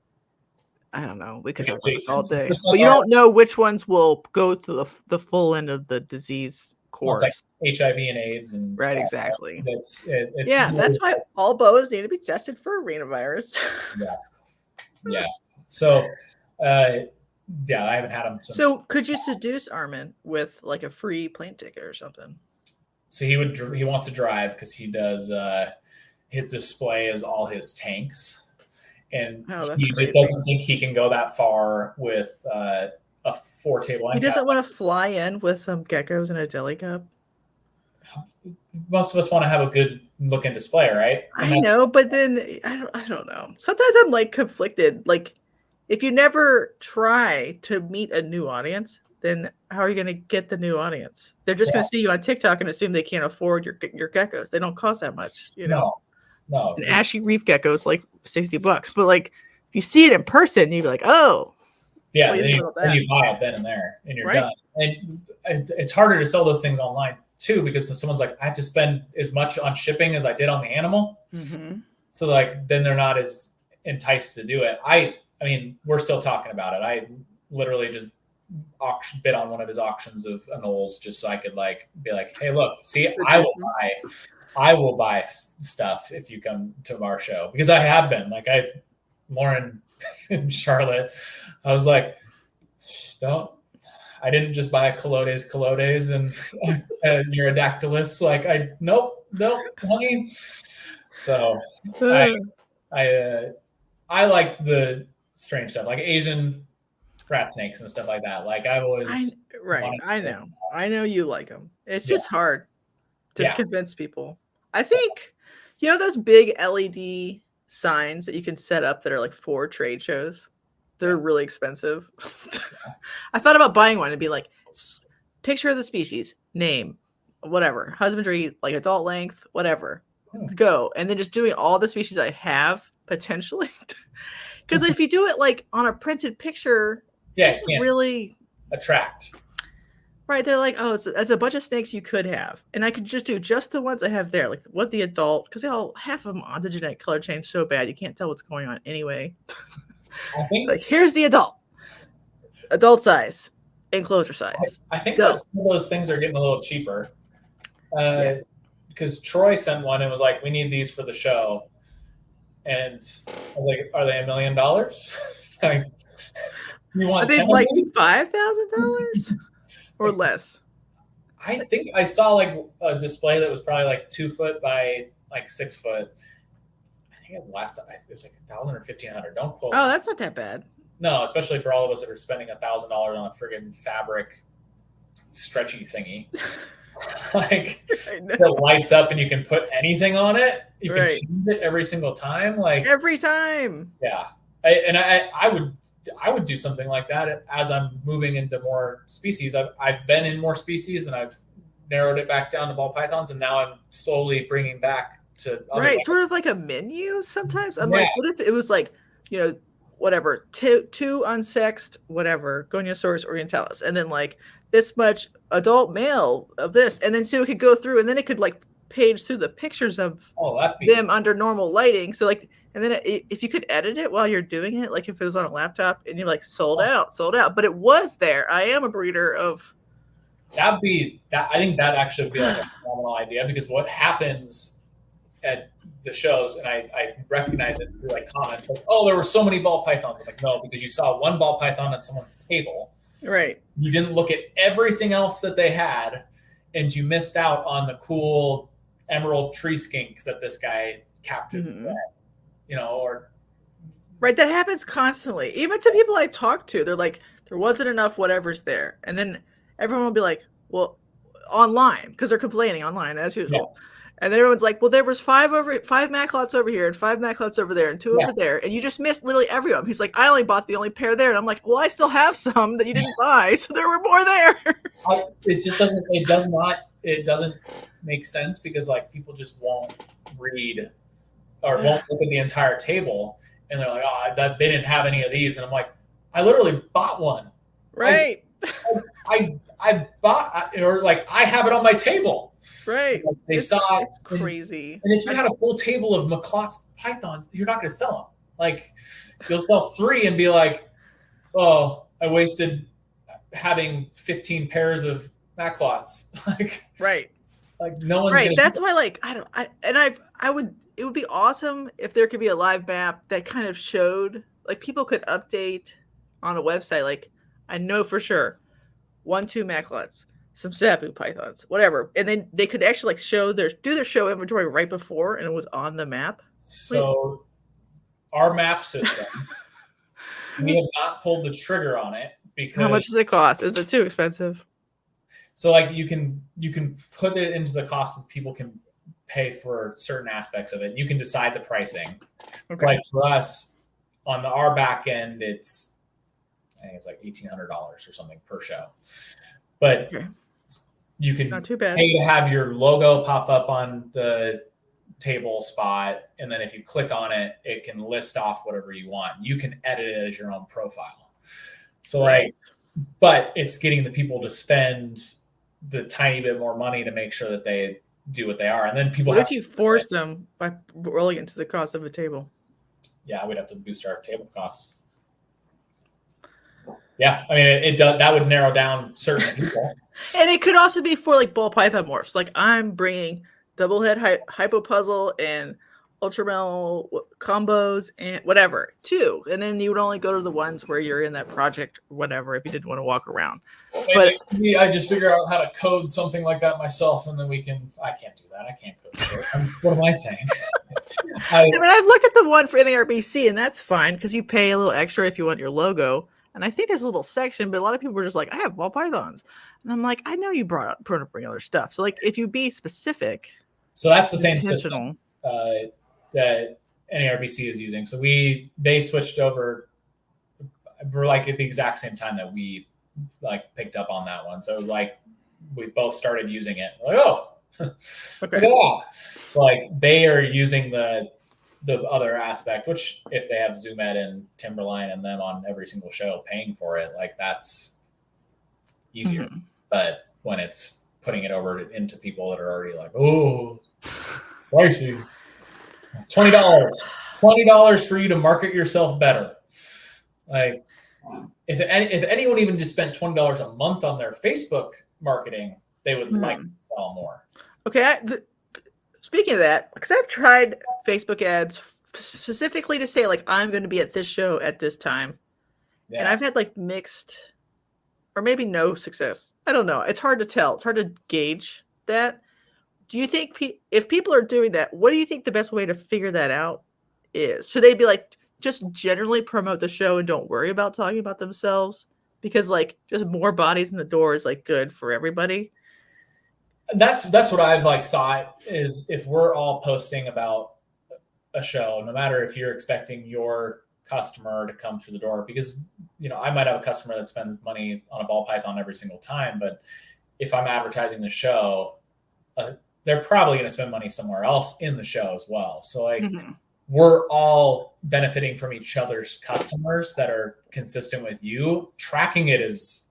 I don't know. We could talk about this Jason. all day, It's but like you don't know which ones will go to the full end of the disease course. It's like HIV and AIDS and right, exactly. It's yeah, that's why all boas need to be tested for arenavirus. Yes. So, yeah, I haven't had them since. So, could you seduce Armin with like a free plane ticket or something? So he wants to drive because he does. His display is all his tanks, and he just doesn't think he can go that far with a 4-table. He doesn't want to fly in with some geckos in a deli cup. Most of us want to have a good looking display, right? I know, but then I don't know. Sometimes I'm like conflicted. Like, if you never try to meet a new audience, then how are you going to get the new audience? They're just going to see you on TikTok and assume they can't afford your geckos. They don't cost that much, you know. No. An ashy reef gecko is like $60, but like if you see it in person, you'd be like, oh, yeah. Then you buy it then and there, and you're done. And it's harder to sell those things online too, because if someone's like, I have to spend as much on shipping as I did on the animal. Mm-hmm. So like, then they're not as enticed to do it. I mean, we're still talking about it. I literally just bid on one of his auctions of anoles just so I could like be like, hey, look, see, I will buy stuff if you come to our show, because I have been like, Lauren and Charlotte, I was like, I didn't just buy Colodes and Neurodactylus. Like nope, honey. So I like the strange stuff, like Asian rat snakes and stuff like that. Like I've always I know you like them. It's just hard to convince people. I think those big LED signs that you can set up that are like for trade shows. They're really expensive. I thought about buying one and be like, picture of the species, name, whatever, husbandry, like adult length, whatever. Go. And then just doing all the species I have potentially. Because if you do it like on a printed picture, it can't really attract. Right. They're like, oh, it's a bunch of snakes you could have. And I could just do just the ones I have there, like what the adult, because half of them on the genetic color change so bad you can't tell what's going on anyway. I think like here's the adult size, enclosure size. I think that some of those things are getting a little cheaper. Because Troy sent one and was like, we need these for the show. And I was like, are they $1 million? I mean, you want like $5,000 or less? I think I saw like a display that was probably like 2 foot by like 6 foot. I think it was like $1,000 or $1,500. Don't quote. Oh, that's not that bad. No, especially for all of us that are spending $1,000 on a friggin' fabric stretchy thingy. Like it lights up and you can put anything on it. You can change it every single time. Like every time. Yeah. I would do something like that as I'm moving into more species. I've been in more species and I've narrowed it back down to ball pythons, and now I'm slowly bringing back to other sort of like a menu sometimes. I'm like, what if it was like, whatever, two unsexed, whatever, Goniosaurus orientalis, and then like this much adult male of this, and then so it could go through, and then it could like page through the pictures of them under normal lighting. So like, and then if you could edit it while you're doing it, like if it was on a laptop and you're like sold out, but it was there. I am a breeder of. I think that actually would be like a phenomenal idea, because what happens at the shows, and I recognize it through like comments, like, oh, there were so many ball pythons. I'm like, no, because you saw one ball python at someone's table. Right. You didn't look at everything else that they had, and you missed out on the cool emerald tree skinks that this guy captured. Mm-hmm. Or right, that happens constantly. Even to people I talk to, they're like, there wasn't enough whatever's there, and then everyone will be like, well, online, because they're complaining online as usual. Yeah. And then everyone's like, well, there was 5 Maclots over here and 5 Maclots over there and 2 over there. And you just missed literally everyone. He's like, I only bought the only pair there. And I'm like, well, I still have some that you didn't buy. So there were more there. It just doesn't make sense, because like people just won't read or won't look at the entire table. And they're like, oh, they didn't have any of these. And I'm like, I literally bought one. Right. I bought, or like I have it on my table. Right. Like it's crazy. And if you had a full table of Maclot's pythons, you're not going to sell Like you'll sell 3 and be like, oh, I wasted having 15 pairs of backlots. Right. Like no one's right. gonna. That's why, like, it would be awesome if there could be a live map that kind of showed, like, people could update on a website. Like, I know for sure 1-2 Maclots, some Savu pythons, whatever, and then they could actually like do their show inventory right before, and it was on the map. So our map system, we have not pulled the trigger on it because how much does it cost? Is it too expensive? So like you can put it into the cost that people can pay for certain aspects of it. You can decide the pricing. Okay. Like for us on our back end, I think it's like $1,800 or something per show. But you can not too bad. pay to have your logo pop up on the table spot, and then if you click on it, it can list off whatever you want. You can edit it as your own profile. So like, but it's getting the people to spend the tiny bit more money to make sure that they do what they are. And then people what if you force them by rolling into the cost of a table? Yeah, we'd have to boost our table costs. Yeah, I mean, it does. That would narrow down certain people. And it could also be for like ball python morphs. Like I'm bringing double head hypo puzzle and ultramel combos and whatever too. And then you would only go to the ones where you're in that project or whatever if you didn't want to walk around. Well, but I just figure out how to code something like that myself, and then I can't do that. I can't code. What am I saying? I mean, I've looked at the one for NARBC, and that's fine because you pay a little extra if you want your logo. And I think there's a little section, but a lot of people were just like, I have ball pythons. And I'm like, I know you brought up bring other stuff. So like if you be specific. So that's the same system that NARBC is using. So they switched over. We're like at the exact same time that we like picked up on that one. So it was like we both started using it. We're like, oh, okay. Look at that. So like they are using the other aspect, which if they have Zoom Ed and Timberline and them on every single show paying for it, like that's easier. Mm-hmm. But when it's putting it over into people that are already like, oh, pricey, $20 for you to market yourself better. Like if anyone even just spent $20 a month on their Facebook marketing, they would like to sell more. Okay. Speaking of that, because I've tried Facebook ads specifically to say like I'm going to be at this show at this time, and I've had like mixed or maybe no success. I don't know. It's hard to tell. It's hard to gauge that. Do you think if people are doing that, what do you think the best way to figure that out is? Should they be like just generally promote the show and don't worry about talking about themselves? Because like just more bodies in the door is like good for everybody. That's what I've like thought is if we're all posting about a show, no matter if you're expecting your customer to come through the door, because I might have a customer that spends money on a ball python every single time, but if I'm advertising the show, they're probably going to spend money somewhere else in the show as well. So like we're all benefiting from each other's customers that are consistent with you. Tracking it is.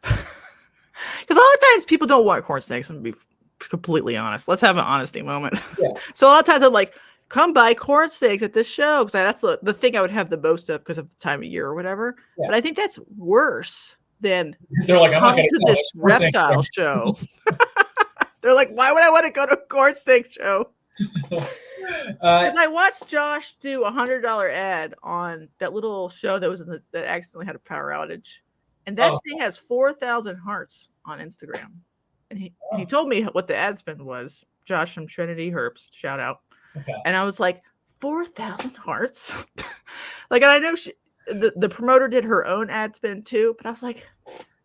Because a lot of times people don't want corn snakes. I'm going to be completely honest. Let's have an honesty moment. Yeah. So a lot of times I'm like, come buy corn snakes at this show. Because that's the thing I would have the most of because of the time of year or whatever. Yeah. But I think that's worse than they're like, I'm not going to this reptile show. They're like, why would I want to go to a corn snake show? Because I watched Josh do $100 ad on that little show that was that accidentally had a power outage. And that thing has 4,000 hearts on Instagram. And he told me what the ad spend was. Josh from Trinity Herbs, shout out. Okay. And I was like, 4,000 hearts? Like, and I know the promoter did her own ad spend too, but I was like,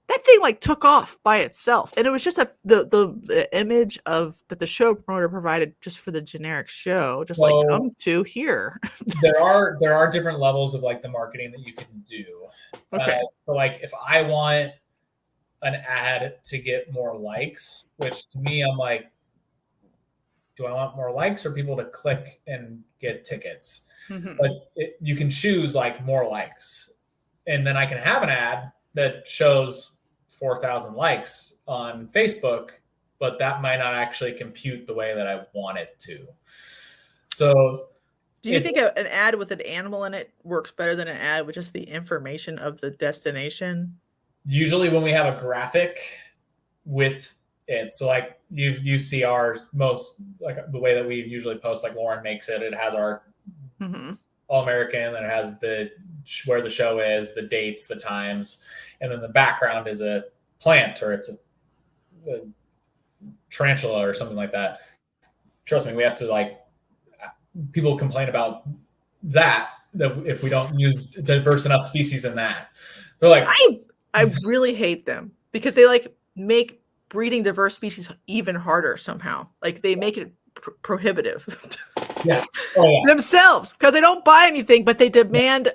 that thing like took off by itself. And it was just the image that the show promoter provided just for the generic show, just like come to here. there are different levels of like the marketing that you can do. Okay. So like if I want an ad to get more likes, which to me, I'm like, do I want more likes or people to click and get tickets? Mm-hmm. But you can choose like more likes. And then I can have an ad that shows 4,000 likes on Facebook, but that might not actually compute the way that I want it to. So Do you think an ad with an animal in it works better than an ad with just the information of the destination? Usually when we have a graphic with it, so like you see our most, like the way that we usually post, like Lauren makes it, it has our All American, and it has where the show is, the dates, the times, and then the background is a plant or it's a tarantula or something like that. Trust me, we have to, like, people complain about that if we don't use diverse enough species in that. They're like, I really hate them because they like make breeding diverse species even harder somehow. Like they make it prohibitive. Yeah. Themselves, because they don't buy anything, but they demand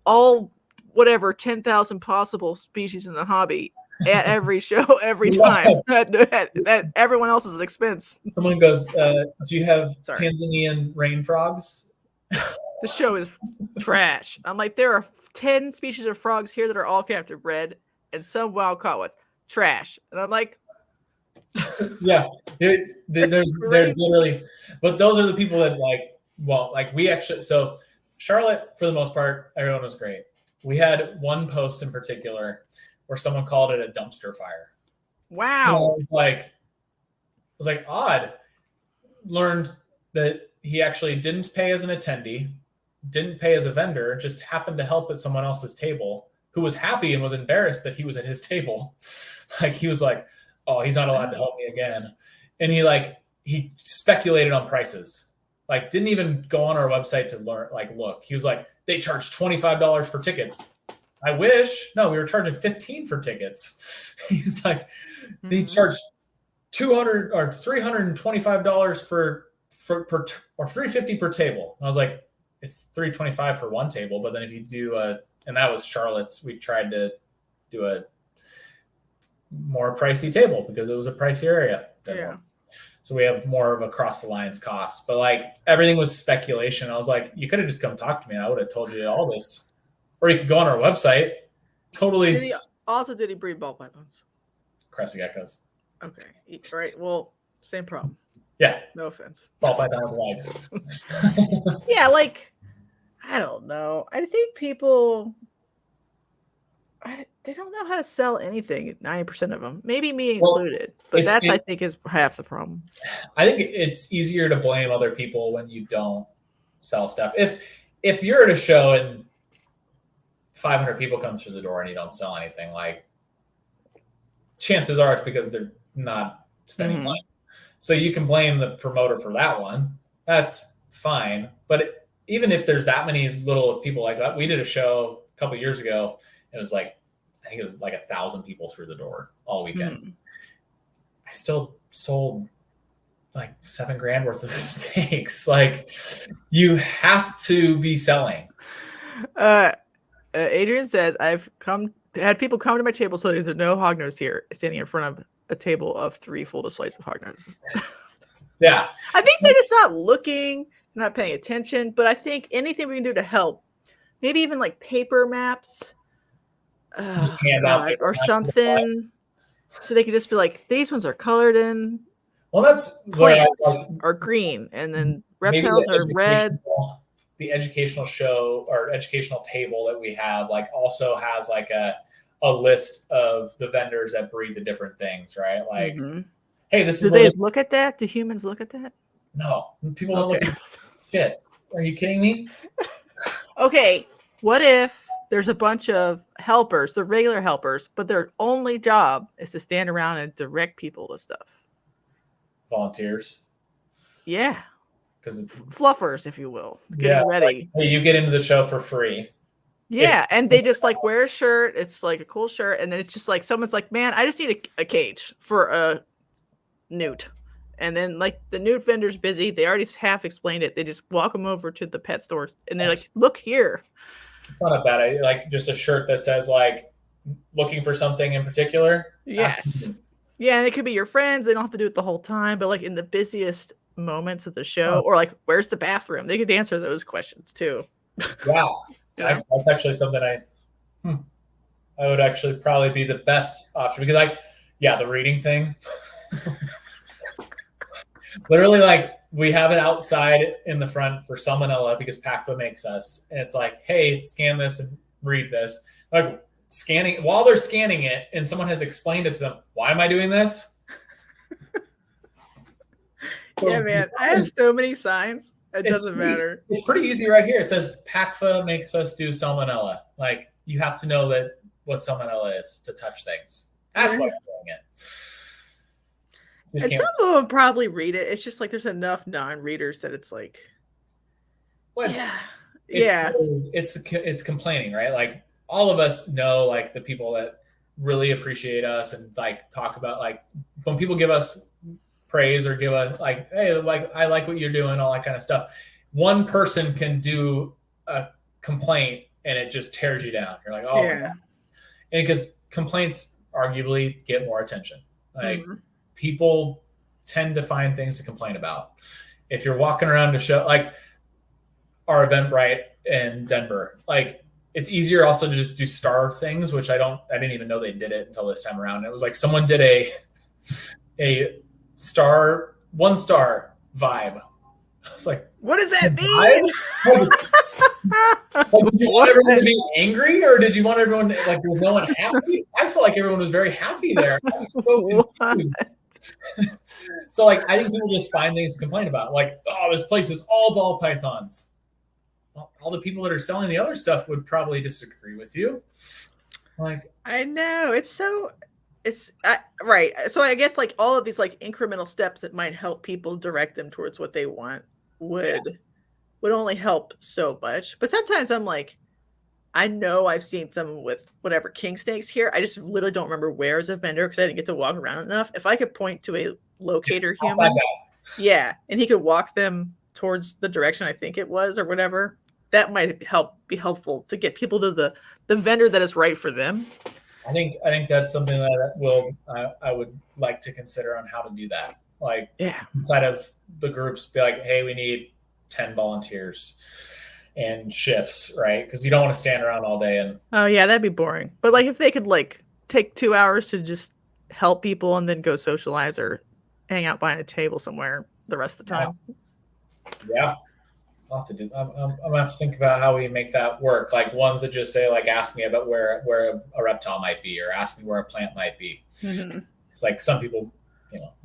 all 10,000 possible species in the hobby at every show, every time at everyone else's expense. Someone goes, do you have Tanzanian rain frogs? The show is trash. I'm like, there are 10 species of frogs here that are all captive bred and some wild caught ones. Trash. And I'm like, yeah, there's literally, but those are the people that we actually, so Charlotte, for the most part, everyone was great. We had one post in particular where someone called it a dumpster fire. Wow. It was like odd. Learned that he actually didn't pay as an attendee, didn't pay as a vendor, just happened to help at someone else's table, who was happy and was embarrassed that he was at his table. Like he was like, oh, he's not allowed to help me again. And he speculated on prices. Like didn't even go on our website to learn, look. He was like, they charge $25 for tickets. I wish. No, we were charging $15 for tickets. He's like, they charge $200 or $325 for or $350 per table. And I was like, it's $325 for one table. But then if you do and that was Charlotte's, we tried to do a more pricey table because it was a pricier area. Yeah. So we have more of across the lines costs, but like everything was speculation. I was like, you could have just come talk to me and I would have told you all this. Or you could go on our website. Totally. Did he breed ball pythons? Crescent geckos. Okay. Right. Well, same problem. Yeah. No offense. Ball python with legs. Yeah, I don't know. I think people they don't know how to sell anything, 90% of them. Maybe me included. But I think is half the problem. I think it's easier to blame other people when you don't sell stuff. If you're at a show and 500 people come through the door and you don't sell anything, like chances are it's because they're not spending money. So you can blame the promoter for that one. That's fine. But even if there's that many little people like that, we did a show a couple of years ago. It was I think it was 1,000 people through the door all weekend. I still sold $7,000 worth of steaks. You have to be selling. Adrian says, I've had people come to my table so there's no hognose here, standing in front of a table of 3 full displays of hognoses. Yeah. I think they're just not looking, not paying attention, but I think anything we can do to help, maybe even paper maps, just hand out or something, so they could just be like, these ones are colored in. Well, that's plants are green, and then reptiles are red. The educational show or educational table that we have also has a list of the vendors that breed the different things, right? Hey, this is. Do they look at that? Do humans look at that? No, people don't look at shit. Are you kidding me? Okay, what if there's a bunch of helpers, they're regular helpers, but their only job is to stand around and direct people to stuff? Volunteers. Yeah. Because fluffers, if you will, getting ready. Hey, you get into the show for free. Yeah, and they just wear a shirt. It's a cool shirt, and then it's just someone's like, "Man, I just need a cage for a newt," and then the newt vendor's busy. They already half explained it. They just walk them over to the pet stores, and they're like, "Look here." It's not a bad idea. Just a shirt that says looking for something in particular. Yes. Yeah, and it could be your friends. They don't have to do it the whole time, but in the busiest moments of the show, or where's the bathroom, they could answer those questions too. Wow. That's actually something I would actually probably be the best option, because the reading thing literally we have it outside in the front for salmonella because PACFA makes us. And it's like, hey, scan this and read this. Like scanning, while they're scanning it and someone has explained it to them, why am I doing this? Yeah, man. I have so many signs. It doesn't matter. It's pretty easy right here. It says PACFA makes us do salmonella. Like you have to know that what salmonella is to touch things. That's why I'm doing it. And some of them probably read it. It's just like there's enough non-readers that it's like, it's complaining, right? Like all of us know like the people that really appreciate us and like talk about like when people give us praise or give us like, hey, like I like what you're doing, all that kind of stuff. One person can do a complaint and it just tears you down. You're like, oh, yeah. And because complaints arguably get more attention. Like people tend to find things to complain about. If you're walking around to show like our Eventbrite in Denver, like it's easier also to just do star things, which I didn't even know they did it until this time around. It was like someone did a star, 1-star vibe. I was like, what does that mean? Like, did you want everyone to be angry or did you want everyone to, like, was no one happy? I felt like everyone was very happy there. I was so confused. So like I think people just find things to complain about. Like, oh, this place is all ball pythons. Well, all the people that are selling the other stuff would probably disagree with you. Like, I know right. So I guess like all of these like incremental steps that might help people direct them towards what they want would only help so much. But sometimes I'm like, I know I've seen some with whatever king snakes here. I just literally don't remember where as a vendor because I didn't get to walk around enough. If I could point to a locator human, and he could walk them towards the direction I think it was or whatever, that might be helpful to get people to the vendor that is right for them. I think that's something that I would like to consider on how to do that. Like inside of the groups, be like, hey, we need 10 volunteers and shifts, right? Because you don't want to stand around all day and that'd be boring. But like if they could like take 2 hours to just help people and then go socialize or hang out behind a table somewhere the rest of the time. Yeah. I'll have to do. I'm gonna have to think about how we make that work. Like ones that just say like, ask me about where a reptile might be, or ask me where a plant might be. Mm-hmm. It's like some people,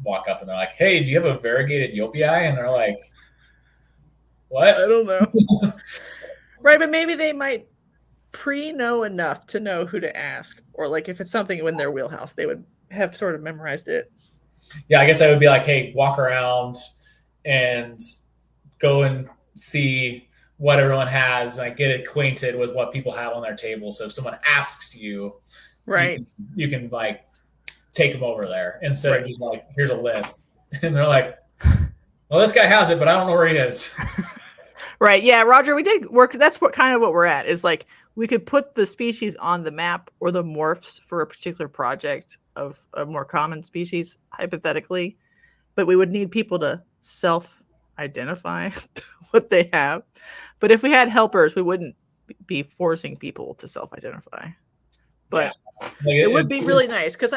walk up and they're like, "Hey, do you have a variegated Yopi?" And they're like, "What?" I don't know. Right, but maybe they might know enough to know who to ask, or like if it's something in their wheelhouse, they would have sort of memorized it. Yeah, I guess I would be like, "Hey, walk around and go and see what everyone has, like get acquainted with what people have on their table. So if someone asks you, right, you can like take them over there instead of just like, here's a list." And they're like, well, this guy has it, but I don't know where he is. Right. Yeah, Roger, we did work. That's what we're at is like we could put the species on the map or the morphs for a particular project of a more common species, hypothetically, but we would need people to self-identify what they have. But if we had helpers, we wouldn't be forcing people to self-identify. But it would be really nice because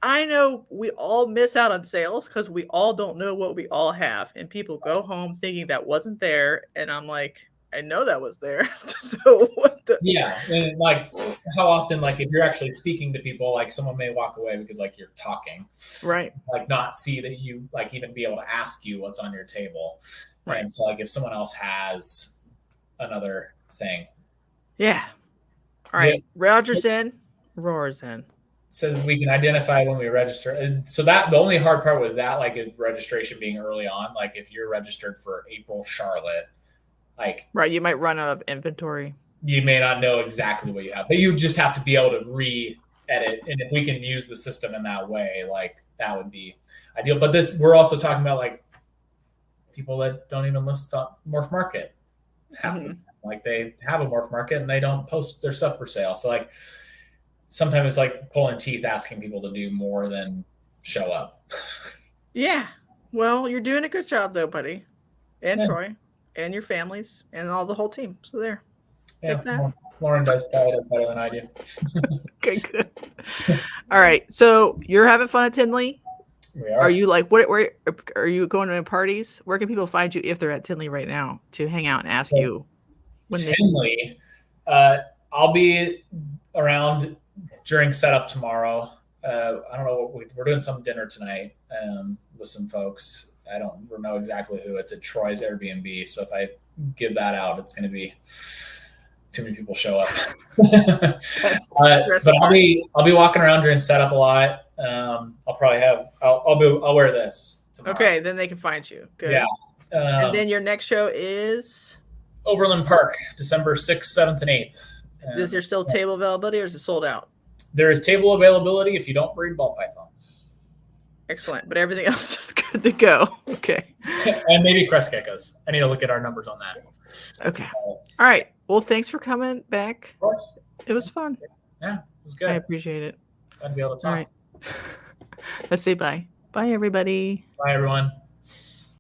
I know we all miss out on sales because we all don't know what we all have, and people go home thinking that wasn't there, and I'm like, I know that was there. So what the? Yeah, and like how often, like if you're actually speaking to people, like someone may walk away because like you're talking, right? Like not see that you like even be able to ask you what's on your table, right? And so like if someone else has another thing, all right, Roger's in, Roar's in. So we can identify when we register. And so that the only hard part with that, like is registration being early on. Like if you're registered for April Charlotte, like right, you might run out of inventory. You may not know exactly what you have, but you just have to be able to re-edit. And if we can use the system in that way, like that would be ideal. But we're also talking about like people that don't even list on Morph Market. Like they have a Morph Market and they don't post their stuff for sale. So like sometimes it's like pulling teeth asking people to do more than show up. Yeah. Well, you're doing a good job though, buddy. And Troy. And your families and all the whole team. So there. Yeah, Lauren does probably better than I do. Okay, good. All right. So you're having fun at Tinley? We are. Are you like where are you going to parties? Where can people find you if they're at Tinley right now to hang out and ask you when Tinley? I'll be around during setup tomorrow. I don't know what we're doing some dinner tonight with some folks. I don't know exactly who. It's at Troy's Airbnb. So if I give that out, it's going to be too many people show up. But I'll be walking around during setup a lot. I'll probably have I'll wear this tomorrow. Okay, then they can find you. Good. Yeah. And then your next show is Overland Park, December 6th, 7th, and 8th. Is there still table availability or is it sold out? There is table availability if you don't breed ball pythons. Excellent. But everything else is good to go. Okay. And maybe crest geckos. I need to look at our numbers on that. Okay. All right. Well, thanks for coming back. Of course. It was fun. Yeah, it was good. I appreciate it. Fun to be able to talk. All right. Let's say bye. Bye, everybody. Bye, everyone.